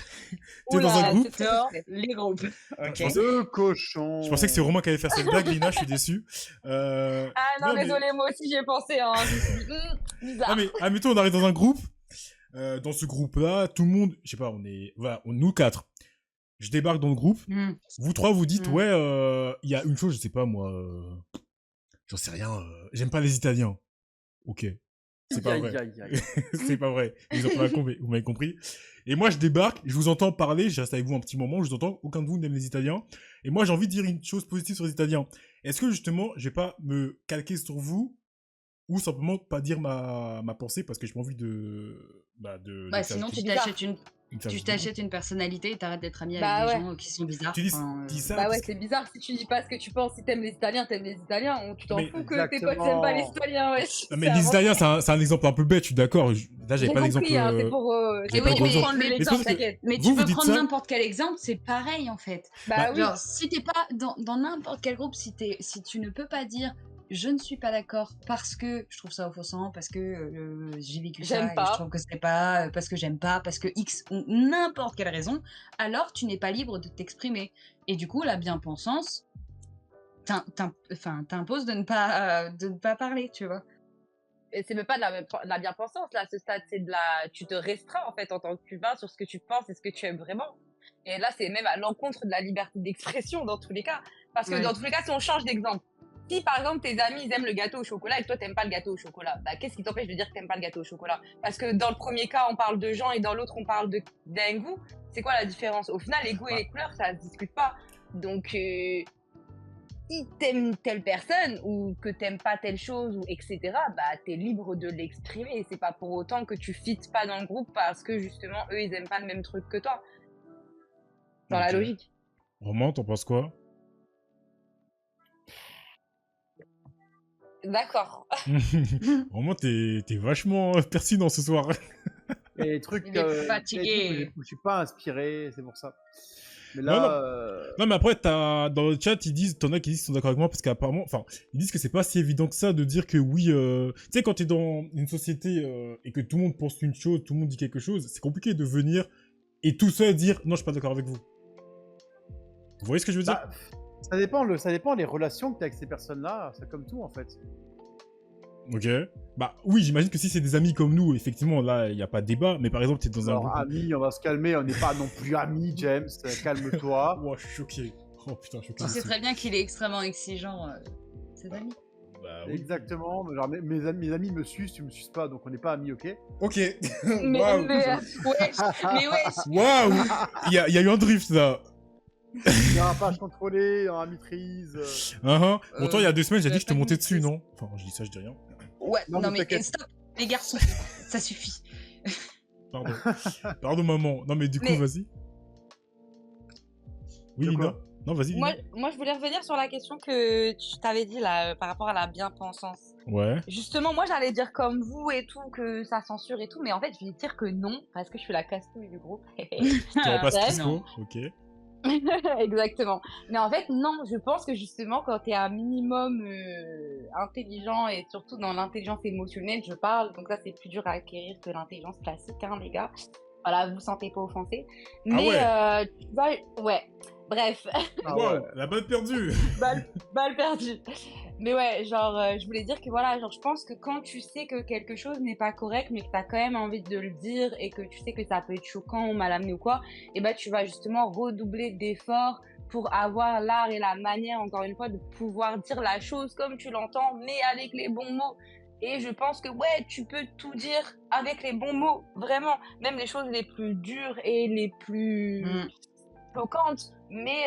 t'es dans un Oula, groupe. c'est très J'adore discret. les groupes. Je Ok. pensais, Deux cochons. je pensais que c'est Romain qui allait faire cette blague, Lina, je suis déçu. Ah non, Non, mais, désolé, moi aussi j'y ai pensé. Hein. Je me suis dit, non, bizarre. mais admettons, on arrive dans un groupe. Dans ce groupe-là, tout le monde, je sais pas, voilà, nous quatre. Je débarque dans le groupe. Hmm. Vous trois, vous dites, Mm. ouais, il y a une chose, je sais pas moi, j'en sais rien, j'aime pas les Italiens. Ok, c'est pas Aïe, vrai. aïe, aïe. C'est pas vrai. Vous m'avez compris. Et moi, je débarque, je vous entends parler, je reste avec vous un petit moment, je vous entends, aucun de vous n'aime les Italiens. Et moi, j'ai envie de dire une chose positive sur les Italiens. Est-ce que justement, je vais pas me calquer sur vous ou simplement pas dire ma pensée parce que j'ai pas envie de Bah, faire sinon, du- tu bizarre. t'achètes une... de faire tu du- t'achètes une personnalité et t'arrêtes d'être ami avec Bah des ouais. gens qui sont bizarres. Tu dis, Enfin, dis ça Bah parce ouais, que- c'est bizarre si tu dis pas ce que tu penses. Si t'aimes les Italiens, t'aimes les Italiens. Tu t'en Mais- fous que tes potes t'aiment pas les Italiens, ouais. Non, mais les Italiens, c'est un exemple un peu bête, je suis d'accord. Là, j'avais J'ai pas l'exemple. compris, hein, c'est pour, j'avais Eh pas oui, le gros mais- exemple. prendre mais- Mais c'est parce l'exemple, que t'inquiète. Mais vous, tu vous peux dites prendre ça. n'importe quel exemple, c'est pareil en fait. Bah oui. Genre, si t'es pas dans n'importe quel groupe, si tu ne peux pas dire je ne suis pas d'accord parce que je trouve ça offensant, parce que j'ai vécu ça J'aime et pas. je trouve que c'est pas, parce que j'aime pas, parce que X ou n'importe quelle raison, alors tu n'es pas libre de t'exprimer. Et du coup, la bien-pensance t'impose de ne pas parler, tu vois. Et c'est même pas de la bien-pensance, là, à ce stade, c'est tu te restreins, en fait, en tant qu'humain, sur ce que tu penses et ce que tu aimes vraiment. Et là, c'est même à l'encontre de la liberté d'expression, dans tous les cas. Parce que Ouais. dans tous les cas, si on change d'exemple, si par exemple tes amis ils aiment le gâteau au chocolat et que toi t'aimes pas le gâteau au chocolat, bah qu'est-ce qui t'empêche de dire que t'aimes pas le gâteau au chocolat? Parce que dans le premier cas, on parle de gens et dans l'autre, on parle d'un goût. C'est quoi la différence? Au final, les goûts et les couleurs, ça se discute pas. Donc, si t'aimes telle personne ou que t'aimes pas telle chose ou etc., bah t'es libre de l'exprimer. Et c'est pas pour autant que tu fites pas dans le groupe parce que justement eux ils aiment pas le même truc que toi. Dans la Ok. logique. Romain, t'en penses quoi? D'accord. Romain, t'es vachement pertinent ce soir. Et les trucs, Il est les fatigué. trucs où je suis pas inspiré, c'est pour ça. Mais Non, non. là, Non, mais après, dans le chat, t'en as qui disent qu'ils sont d'accord avec moi parce qu'apparemment, enfin, ils disent que c'est pas si évident que ça de dire que oui, tu sais, quand t'es dans une société et que tout le monde pense une chose, tout le monde dit quelque chose, c'est compliqué de venir et tout seul dire non, je suis pas d'accord avec vous. Vous voyez ce que je veux dire? bah, ça dépend des relations que tu as avec ces personnes-là. C'est comme tout en fait. Ok. Bah oui, j'imagine que si c'est des amis comme nous, effectivement, là, il n'y a pas de débat. Mais par exemple, t'es dans un Alors, groupe. amis, on va se calmer. On n'est pas non plus amis, James. Calme-toi. Ouah, je suis choqué. Oh putain, je suis choqué. Tu sais très bien qu'il est extrêmement exigeant, cet ami. Bah oui. Exactement. Genre, mes amis me sucent, tu me suces pas, donc on n'est pas amis, ok? Ok. Mais, Waouh. Mais wesh. Waouh. Il y a eu un drift là. Il y a un page contrôlé, un maîtrise. Pourtant, il y a 2 semaines, j'ai il y dit a que je te pas de montais dessus, maîtrise. non? Enfin, je dis ça, je dis rien. Ouais, Non, non, mais mais t'inquiète. stop, les garçons, ça suffit. Pardon. Pardon, maman. Non, mais du coup, Mais- vas-y. Oui, De Lina? quoi Non, vas-y, Lina. moi, je voulais revenir sur la question que tu t'avais dit là par rapport à la bien-pensance. Ouais. Justement, moi, j'allais dire comme vous et tout, que ça censure et tout, mais en fait, je vais dire que non, parce que je suis la casse-couille du groupe. Tu remplaces bref. Crisco. Ok. Exactement. Mais en fait, non, je pense que justement, quand tu es un minimum intelligent et surtout dans l'intelligence émotionnelle, je parle, donc ça, c'est plus dur à acquérir que l'intelligence classique, hein, les gars. Voilà, vous vous sentez pas offensés. Mais, ouais, bref, Ah Waouh, ouais. la balle perdue. balle perdue. Mais ouais, genre, je voulais dire que voilà, genre, je pense que quand tu sais que quelque chose n'est pas correct, mais que t'as quand même envie de le dire et que tu sais que ça peut être choquant ou mal amené ou quoi, et ben tu vas justement redoubler d'efforts pour avoir l'art et la manière, encore une fois, de pouvoir dire la chose comme tu l'entends, mais avec les bons mots. Et je pense que ouais, tu peux tout dire avec les bons mots, vraiment. Même les choses les plus dures et les plus Mm. choquante, mais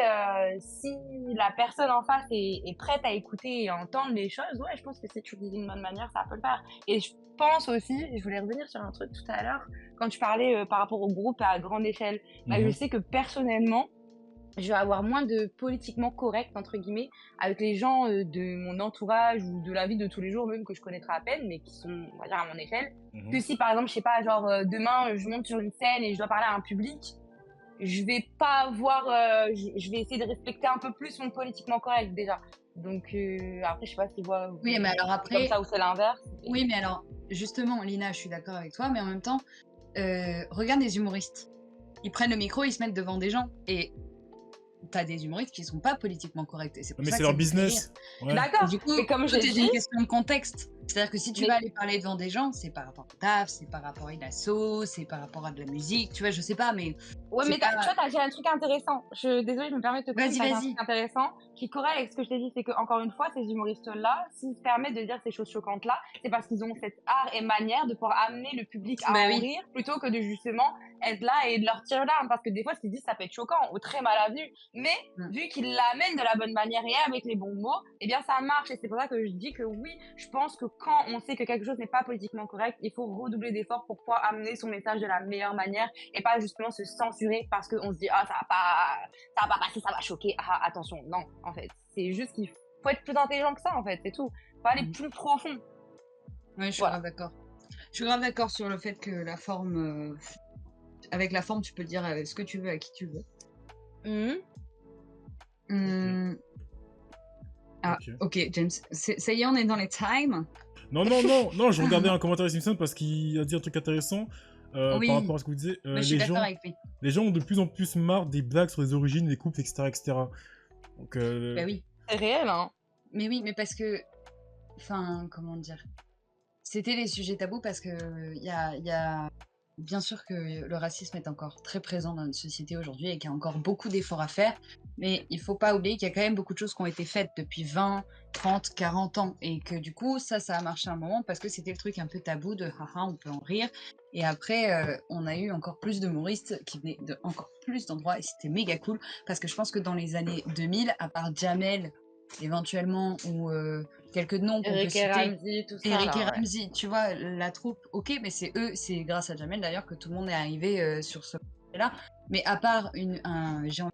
si la personne en face est prête à écouter et à entendre les choses, ouais, je pense que si tu le dis d'une bonne manière, ça peut le faire. Et je pense aussi, je voulais revenir sur un truc tout à l'heure, quand tu parlais par rapport au groupe à grande échelle, bah, je sais que personnellement, je vais avoir moins de politiquement correct, entre guillemets, avec les gens de mon entourage ou de la vie de tous les jours, même que je connaîtrai à peine, mais qui sont, on va dire, à mon échelle, que si par exemple, je sais pas, genre demain, je monte sur une scène et je dois parler à un public, je vais pas avoir, je vais essayer de respecter un peu plus mon politiquement correct déjà. Donc après, je sais pas si Oui, mais alors c'est comme après, ça ou c'est l'inverse. oui, mais alors, justement, Lina, je suis d'accord avec toi, mais en même temps, regarde les humoristes. Ils prennent le micro, ils se mettent devant des gens, et t'as des humoristes qui sont pas politiquement corrects, et c'est pour Mais ça c'est que leur ça me fait rire. business. Ouais. D'accord. Du coup, Mais comme tout j'ai est dit, une question de contexte. C'est-à-dire que si tu mais vas aller parler devant des gens, c'est par rapport au taf, c'est par rapport à une asso, c'est par rapport à de la musique, tu vois, je sais pas, mais ouais, c'est mais tu vois, pas... t'as dit un truc intéressant. Désolée, je me permets de te couper, mais Vas-y, t'as dit un vas-y. truc intéressant qui est correct avec ce que je t'ai dit. C'est que, encore une fois, ces humoristes-là, s'ils se permettent de dire ces choses choquantes-là, c'est parce qu'ils ont cet art et manière de pouvoir amener le public à Bah en oui. rire plutôt que de justement être là et de leur tirer l'arme. Parce que des fois, ce qu'ils disent, ça peut être choquant ou très mal avenu. Mais vu qu'ils l'amènent de la bonne manière et avec les bons mots, eh bien, ça marche. Et c'est pour ça que je dis que oui, je pense que quand on sait que quelque chose n'est pas politiquement correct, il faut redoubler d'efforts pour pouvoir amener son message de la meilleure manière et pas justement se censurer parce qu'on se dit ah ça va pas passer, ça va choquer, ah attention. Non, en fait, c'est juste qu'il faut être plus intelligent que ça, en fait, c'est tout. Faut aller plus profond. Ouais, je suis Voilà. grave d'accord. Je suis grave d'accord sur le fait que la forme, avec la forme, tu peux dire ce que tu veux à qui tu veux. Ah, ok, James. Ça y est, on est dans les times. Non, je regardais un commentaire des Simpsons parce qu'il a dit un truc intéressant Oui. par rapport à ce que vous disiez. Mais je suis d'accord avec lui. Les gens ont de plus en plus marre des blagues sur les origines, les couples, etc. etc. Donc, Bah oui. C'est réel, hein. Mais oui, mais parce que... Enfin, comment dire, c'était les sujets tabous parce que il y a... Bien sûr que le racisme est encore très présent dans notre société aujourd'hui et qu'il y a encore beaucoup d'efforts à faire, mais il faut pas oublier qu'il y a quand même beaucoup de choses qui ont été faites depuis 20, 30, 40 ans et que du coup, ça a marché un moment parce que c'était le truc un peu tabou de haha, on peut en rire. Et après, on a eu encore plus d'humoristes qui venaient de encore plus d'endroits et c'était méga cool parce que je pense que dans les années 2000, à part Jamel éventuellement ou quelques noms qu'on peut Eric et citer, Ramsey, tout ça. Eric et là, ouais. Ramsey, tu vois, la troupe, ok, mais c'est eux, c'est grâce à Jamel d'ailleurs que tout le monde est arrivé sur ce là. Mais à part un géant,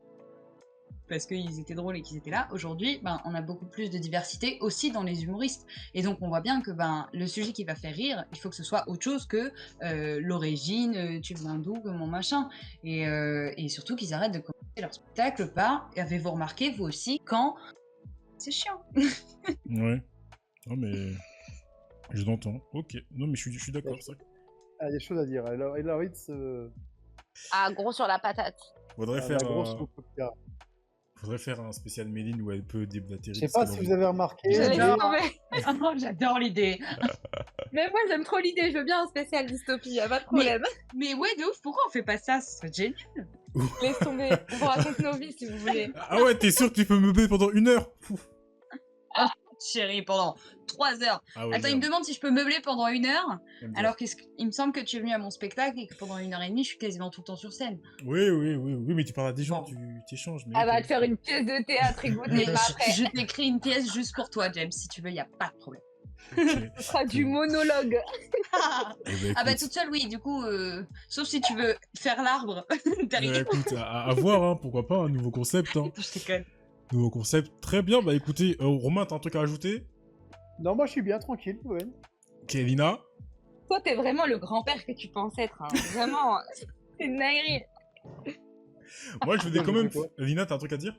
parce qu'ils étaient drôles et qu'ils étaient là, aujourd'hui, ben, on a beaucoup plus de diversité aussi dans les humoristes. Et donc on voit bien que ben, le sujet qui va faire rire, il faut que ce soit autre chose que l'origine, tu viens d'où, comment machin. Et surtout qu'ils arrêtent de commencer leur spectacle par, avez-vous remarqué, vous aussi, quand c'est chiant. Ouais. Non, mais. Je l'entends. Ok. Non, mais je suis d'accord. C'est vrai. Il y a des choses à dire. Ella Ritz, Ah, gros sur la patate. Faudrait la faire, grosse cocotte. faudrait faire un spécial Méline où elle peut déblatérer. Je sais pas si vous avez remarqué. Je l'ai J'adore. trouvé. J'adore l'idée. Mais moi, j'aime trop l'idée. Je veux bien un spécial dystopie, y a pas de problème. Mais ouais, de ouf, pourquoi on fait pas ça? Ce serait génial. Laisse tomber. On vous raconte nos vies si vous voulez. Ah ouais, t'es sûr que tu peux meubler pendant 1 heure? Chérie, pendant 3 heures. Ah ouais, Attends, il me demande si je peux meubler pendant 1 heure, J'aime bien. alors qu'il me semble que tu es venu à mon spectacle et que pendant 1h30, je suis quasiment tout le temps sur scène. Oui, mais tu parles à des gens, Bon. tu t'échanges. Mais Elle ok. va te faire une pièce de théâtre et goûter Mais pas après. je t'écris une pièce juste pour toi, James, si tu veux, il n'y a pas de problème. Ok. Ce sera du monologue. Eh ben, Ah bah écoute. toute seule, oui, du coup, sauf si tu veux faire l'arbre derrière. Écoute, à voir, hein, pourquoi pas, un nouveau concept. Hein. Je déconne. Nouveau concept, très bien. Bah écoutez, Romain, t'as un truc à ajouter? Non, moi je suis bien tranquille, ouais. Kevina? Toi, t'es vraiment le grand-père que tu penses être. Hein. Vraiment, c'est une dinguerie. Moi, je voulais quand Je même. sais pas. Lina, t'as un truc à dire?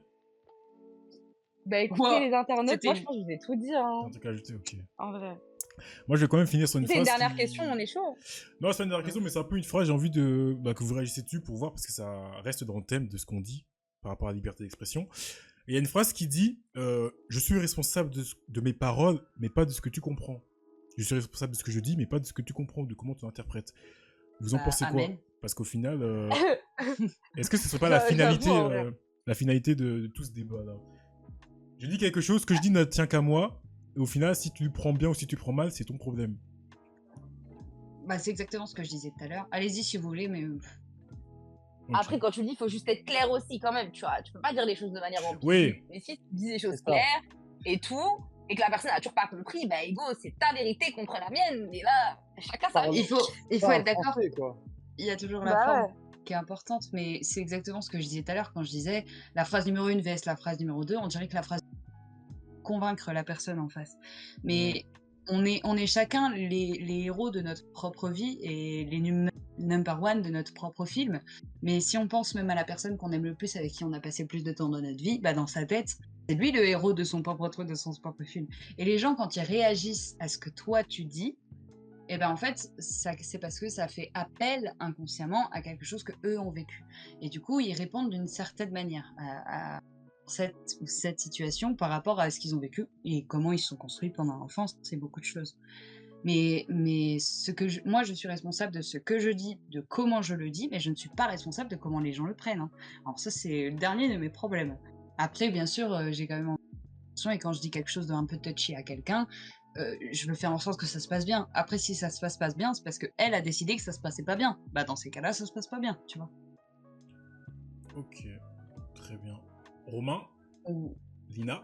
Bah écoutez, Quoi les internautes, C'était moi, je une- pense que je vais tout dire. T'as Hein. un truc à ajouter, ok. En vrai. Moi, je vais quand même finir sur une C'est phrase. une dernière qui- question, on est chaud. Non, c'est pas une dernière question, mais c'est un peu une phrase, j'ai envie de que vous réagissez dessus pour voir, parce que ça reste dans le thème de ce qu'on dit par rapport à la liberté d'expression. Il y a une phrase qui dit je suis responsable de mes paroles, mais pas de ce que tu comprends. Je suis responsable de ce que je dis, mais pas de ce que tu comprends, de comment tu interprètes. Vous en Bah, pensez quoi? amen. Parce qu'au final, est-ce que ce serait pas la finalité, J'avoue, en vrai. la finalité de tout ce débat-là? Je dis quelque chose, ce que je dis ne tient qu'à moi, et au final, si tu le prends bien ou si tu le prends mal, c'est ton problème. Bah, c'est exactement ce que je disais tout à l'heure. Allez-y si vous voulez, mais Ok. Après, quand tu le dis, il faut juste être clair aussi, quand même, tu vois. Tu peux pas dire les choses de manière ambiguë. Oui. Mais si tu dis les C'est choses ça. claires et tout, et que la personne n'a toujours pas compris, bah, ego, c'est ta vérité contre la mienne. Et là, chacun sa Parle- vie. il faut Pas être d'accord. français, quoi. Il y a toujours la Bah forme ouais. qui est importante, mais c'est exactement ce que je disais tout à l'heure quand je disais la phrase numéro 1 vs la phrase numéro 2. On dirait que la phrase convaincre la personne en face. Mais on est chacun les héros de notre propre vie et les number one de notre propre film. Mais si on pense même à la personne qu'on aime le plus, avec qui on a passé le plus de temps dans notre vie, bah dans sa tête, c'est lui le héros de son propre truc, de son propre film. Et les gens, quand ils réagissent à ce que toi tu dis, et ben en fait, c'est parce que ça fait appel inconsciemment à quelque chose que eux ont vécu. Et du coup, ils répondent d'une certaine manière à cette situation par rapport à ce qu'ils ont vécu et comment ils se sont construits pendant l'enfance. C'est beaucoup de choses. Mais moi, je suis responsable de ce que je dis, de comment je le dis, mais je ne suis pas responsable de comment les gens le prennent. Hein. Alors ça, c'est le dernier de mes problèmes. Après, bien sûr, j'ai quand même attention, et quand je dis quelque chose d'un peu touchy à quelqu'un, je veux faire en sorte que ça se passe bien. Après, si ça se passe pas bien, c'est parce qu'elle a décidé que ça se passait pas bien. Bah, dans ces cas-là, ça se passe pas bien, tu vois. Ok, très bien. Romain, Lina,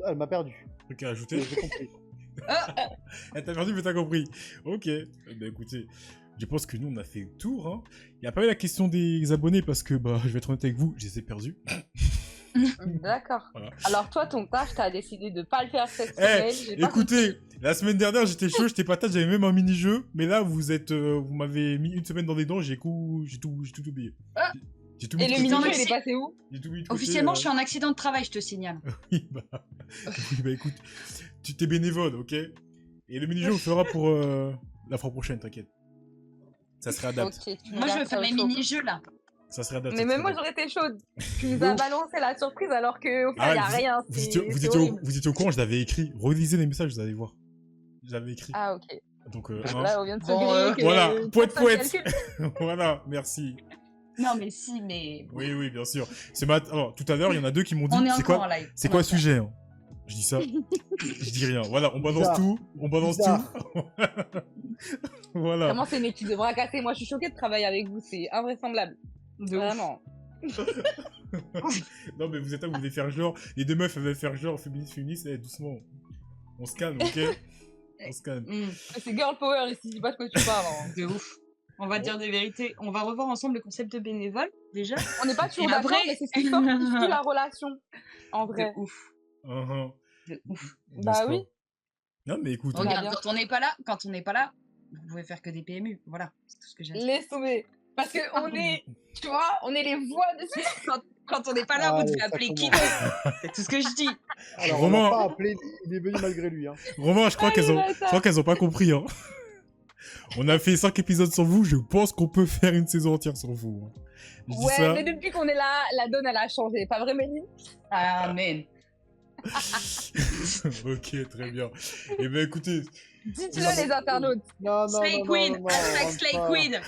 Elle m'a perdu. truc à ajouter? J'ai compris. Elle t'a perdu, mais t'as compris. Ok. Bah écoutez, je pense que nous, on a fait le tour. Hein. Il n'y a pas eu la question des abonnés parce que, bah, je vais être honnête avec vous, je les ai perdus. D'accord. Voilà. Alors, toi, ton taf, t'as décidé de pas le faire cette Eh, semaine. j'ai pas écoutez, la semaine dernière, j'étais chaud, j'étais patate, j'avais même un mini-jeu. Mais là, vous m'avez mis une semaine dans les dents, j'ai tout oublié. Ah. J'ai tout compris. mis Et de le côté. mini-jeu, il est passé où? J'ai tout mis de côté, Officiellement, je suis en accident de travail, je te signale. Oui, bah écoute, tu t'es bénévole, ok? Et le mini-jeu, on le fera pour la fois prochaine, t'inquiète. Ça serait à date. Ok, tu me Moi, je veux gardes faire ça mes au chaud. mini-jeux, là. Ça serait à date. Mais ça même serait moi, à date. j'aurais été chaude. Tu nous as balancé la surprise alors qu'au final, il n'y a rien. Vous étiez, C'est horrible. vous étiez au courant, je l'avais écrit. Relisez les messages, vous allez voir. Je l'avais écrit. Ah, ok. Donc, Là, on vient de se Bon, griller que voilà, poète, personne poète. calcule. Voilà, merci. Non, mais si, mais... Oui, oui, bien sûr. Alors, tout à l'heure, il y en a deux qui m'ont dit, On est c'est encore quoi, en live. c'est quoi le sujet hein? Je dis ça. Je dis rien. Voilà, on balance Bizarre. tout. On balance Bizarre. tout. Voilà. Vraiment, c'est une étude de bras cassés. Moi, je suis choquée de travailler avec vous. C'est invraisemblable. De ouf. Vraiment. Non, mais vous êtes là, vous voulez faire genre. Les deux meufs, elles veulent faire genre féministe, eh, doucement. On se calme, ok? On se calme. C'est girl power ici. Dis pas de quoi tu parles. Hein. De ouf. On va dire des vérités. On va revoir ensemble le concept de bénévole, déjà. On n'est pas toujours Et d'accord, après- mais c'est ce qui fortifie la relation. En De vrai. ouf. Uh-huh. De ouf. N'est-ce Bah pas? oui. Non, mais écoute. va Regarde, bien. quand on n'est pas là, vous pouvez faire que des PMU. Voilà, c'est tout ce que j'ai à dire. Laisse tomber. Parce que on est, tu vois, on est les voix de ce Quand on n'est pas là, Ah, vous devez ça appeler commence. Kido. C'est tout ce que je dis. Alors, Romain. on l'a pas appelé, il est venu malgré lui. Hein. Romain, je crois Ah, qu'elles ont pas compris. Hein. On a fait 5 épisodes sur vous, je pense qu'on peut faire une saison entière sur vous. Hein. Je dis Ouais, ça. mais depuis qu'on est là, la donne elle a changé. Pas vrai, Méline? Amen. Ok, très bien. Et ben écoutez, Dites-le les internautes. Non, non, Slay non, Queen. non, non, Hashtag rentre Slay pas. Queen.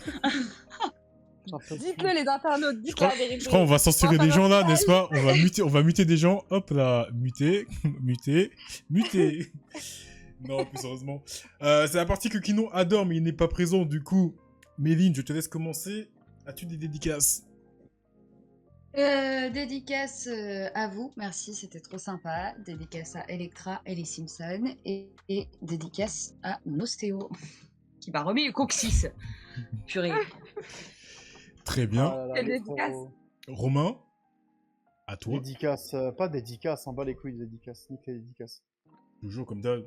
J'en peux plus. Dites-le les internautes. je Dites crois, la vérité. je crois on va censurer Oh, des ça gens va, là, n'est-ce pas? On va muter des gens. Hop là, muter, muter, muter. Non, plus sérieusement. C'est la partie que Kino adore, mais il n'est pas présent. Du coup, Méline, je te laisse commencer. As-tu des dédicaces? Dédicace à vous, merci, c'était trop sympa. Dédicace à Electra et les Simpsons. Et dédicace à mon ostéo, qui m'a remis le coccyx. Purée. Très bien. Ah là là, Quelle il est dédicace. trop- Romain, à toi. Dédicace, pas dédicace, en bas les couilles, dédicace, nique les dédicaces. Toujours comme d'hab.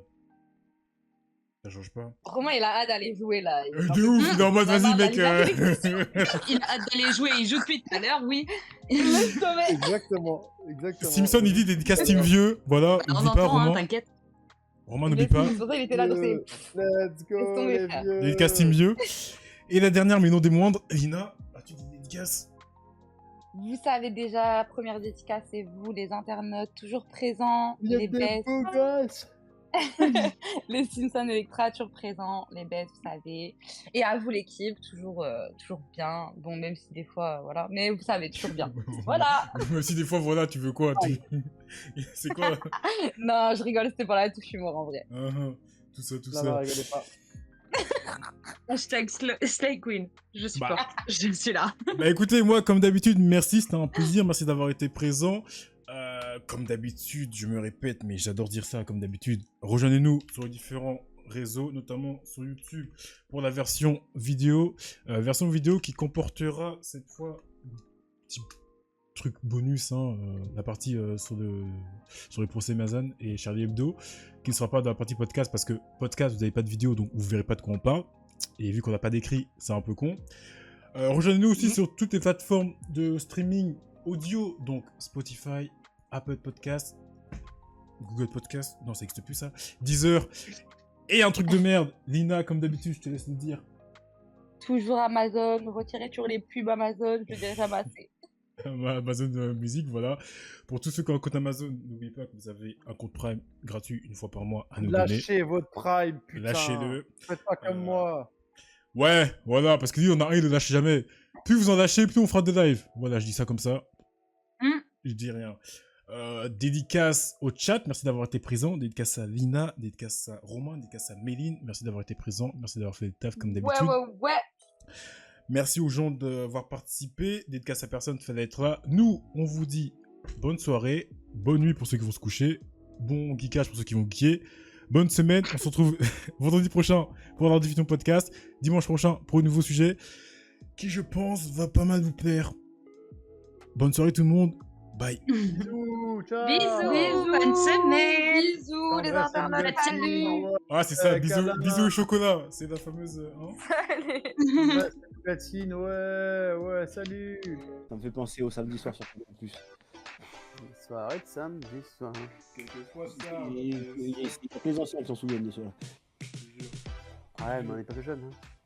Ça change pas. Romain, il a hâte d'aller jouer là. Il est De ouf, il est en mode, Non, vas-y non, mec. Il a hâte d'aller jouer, il joue depuis tout à l'heure, oui. Laisse tomber. Exactement, exactement. Simpson, il dit dédicace Team Vieux. Voilà, On n'oublie pas, entend, hein, Romain. t'inquiète. Romain, n'oublie pas. C'est pour ça qu'il était là. Donc c'est. Let's go, Laisse tomber, les frère. vieux. Dédicace Team Vieux. Et la dernière, mais non des moindres, Lina, as-tu des dédicaces? Vous savez déjà, première dédicace, c'est vous, les internautes, toujours présents, Il y a les des bêtes. beaux gosses. Les Simpsons Electra, toujours présents, les bêtes, vous savez. Et à vous, l'équipe, toujours bien. Bon, même si des fois, voilà. Mais vous savez, toujours bien. Voilà. Même si des fois, voilà, tu veux quoi C'est quoi Non, je rigole, c'était pour la touche humour, en vrai. Tout ça, tout Non, ça. non, rigolez pas. Hashtag Slay Queen. Je supporte. Bah. Je suis là. Bah écoutez, moi, comme d'habitude, merci, c'était un plaisir, merci d'avoir été présent. Comme d'habitude, je me répète, mais j'adore dire ça, comme d'habitude. Rejoignez-nous sur les différents réseaux, notamment sur YouTube, pour la version vidéo. Version vidéo qui comportera cette fois un petit truc bonus, la partie sur les procès Mazan et Charlie Hebdo, qui ne sera pas dans la partie podcast, parce que podcast, vous n'avez pas de vidéo, donc vous verrez pas de quoi on parle. Et vu qu'on n'a pas d'écrit, c'est un peu con. Rejoignez-nous aussi sur toutes les plateformes de streaming audio, donc Spotify, Apple Podcast, Google Podcast, non ça n'existe plus ça, Deezer, et un truc de merde, Lina, comme d'habitude, je te laisse le dire. Toujours Amazon, retirez toujours les pubs Amazon, je dirais jamais assez. Amazon Music, voilà. Pour tous ceux qui ont un compte Amazon, n'oubliez pas que vous avez un compte Prime gratuit une fois par mois à nous donner. Lâchez votre Prime, putain. Lâchez-le. Faites pas comme moi. Ouais, voilà, parce que lui, on a rien de lâcher jamais. Plus vous en lâchez, plus on fera des lives. Voilà, je dis ça comme ça. Je dis rien. Dédicace au chat, merci d'avoir été présent. Dédicace à Lina, dédicace à Romain, dédicace à Méline, merci d'avoir été présent. Merci d'avoir fait le taf comme d'habitude. Ouais. Merci aux gens d'avoir participé. Dédicace à personne, fallait être là. Nous, on vous dit bonne soirée, bonne nuit pour ceux qui vont se coucher, bon geekage pour ceux qui vont geeker. Bonne semaine, on se retrouve vendredi prochain pour la diffusion podcast, dimanche prochain pour un nouveau sujet qui, je pense, va pas mal vous plaire. Bonne soirée tout le monde, bye. Bisous, ciao. Bisous. Bonne semaine. Bisous, les internautes, salut. Ah, c'est ça, Kalama. bisous au chocolat, c'est la fameuse... Salut. Ouais, platine, ouais, salut. Ça me fait penser au samedi soir sur en plus. Soirée de samedi soir. Quelquefois ça, Il y a les anciens qui s'en souviennent de cela. Ouais, mais on est pas que jeunes. Hein.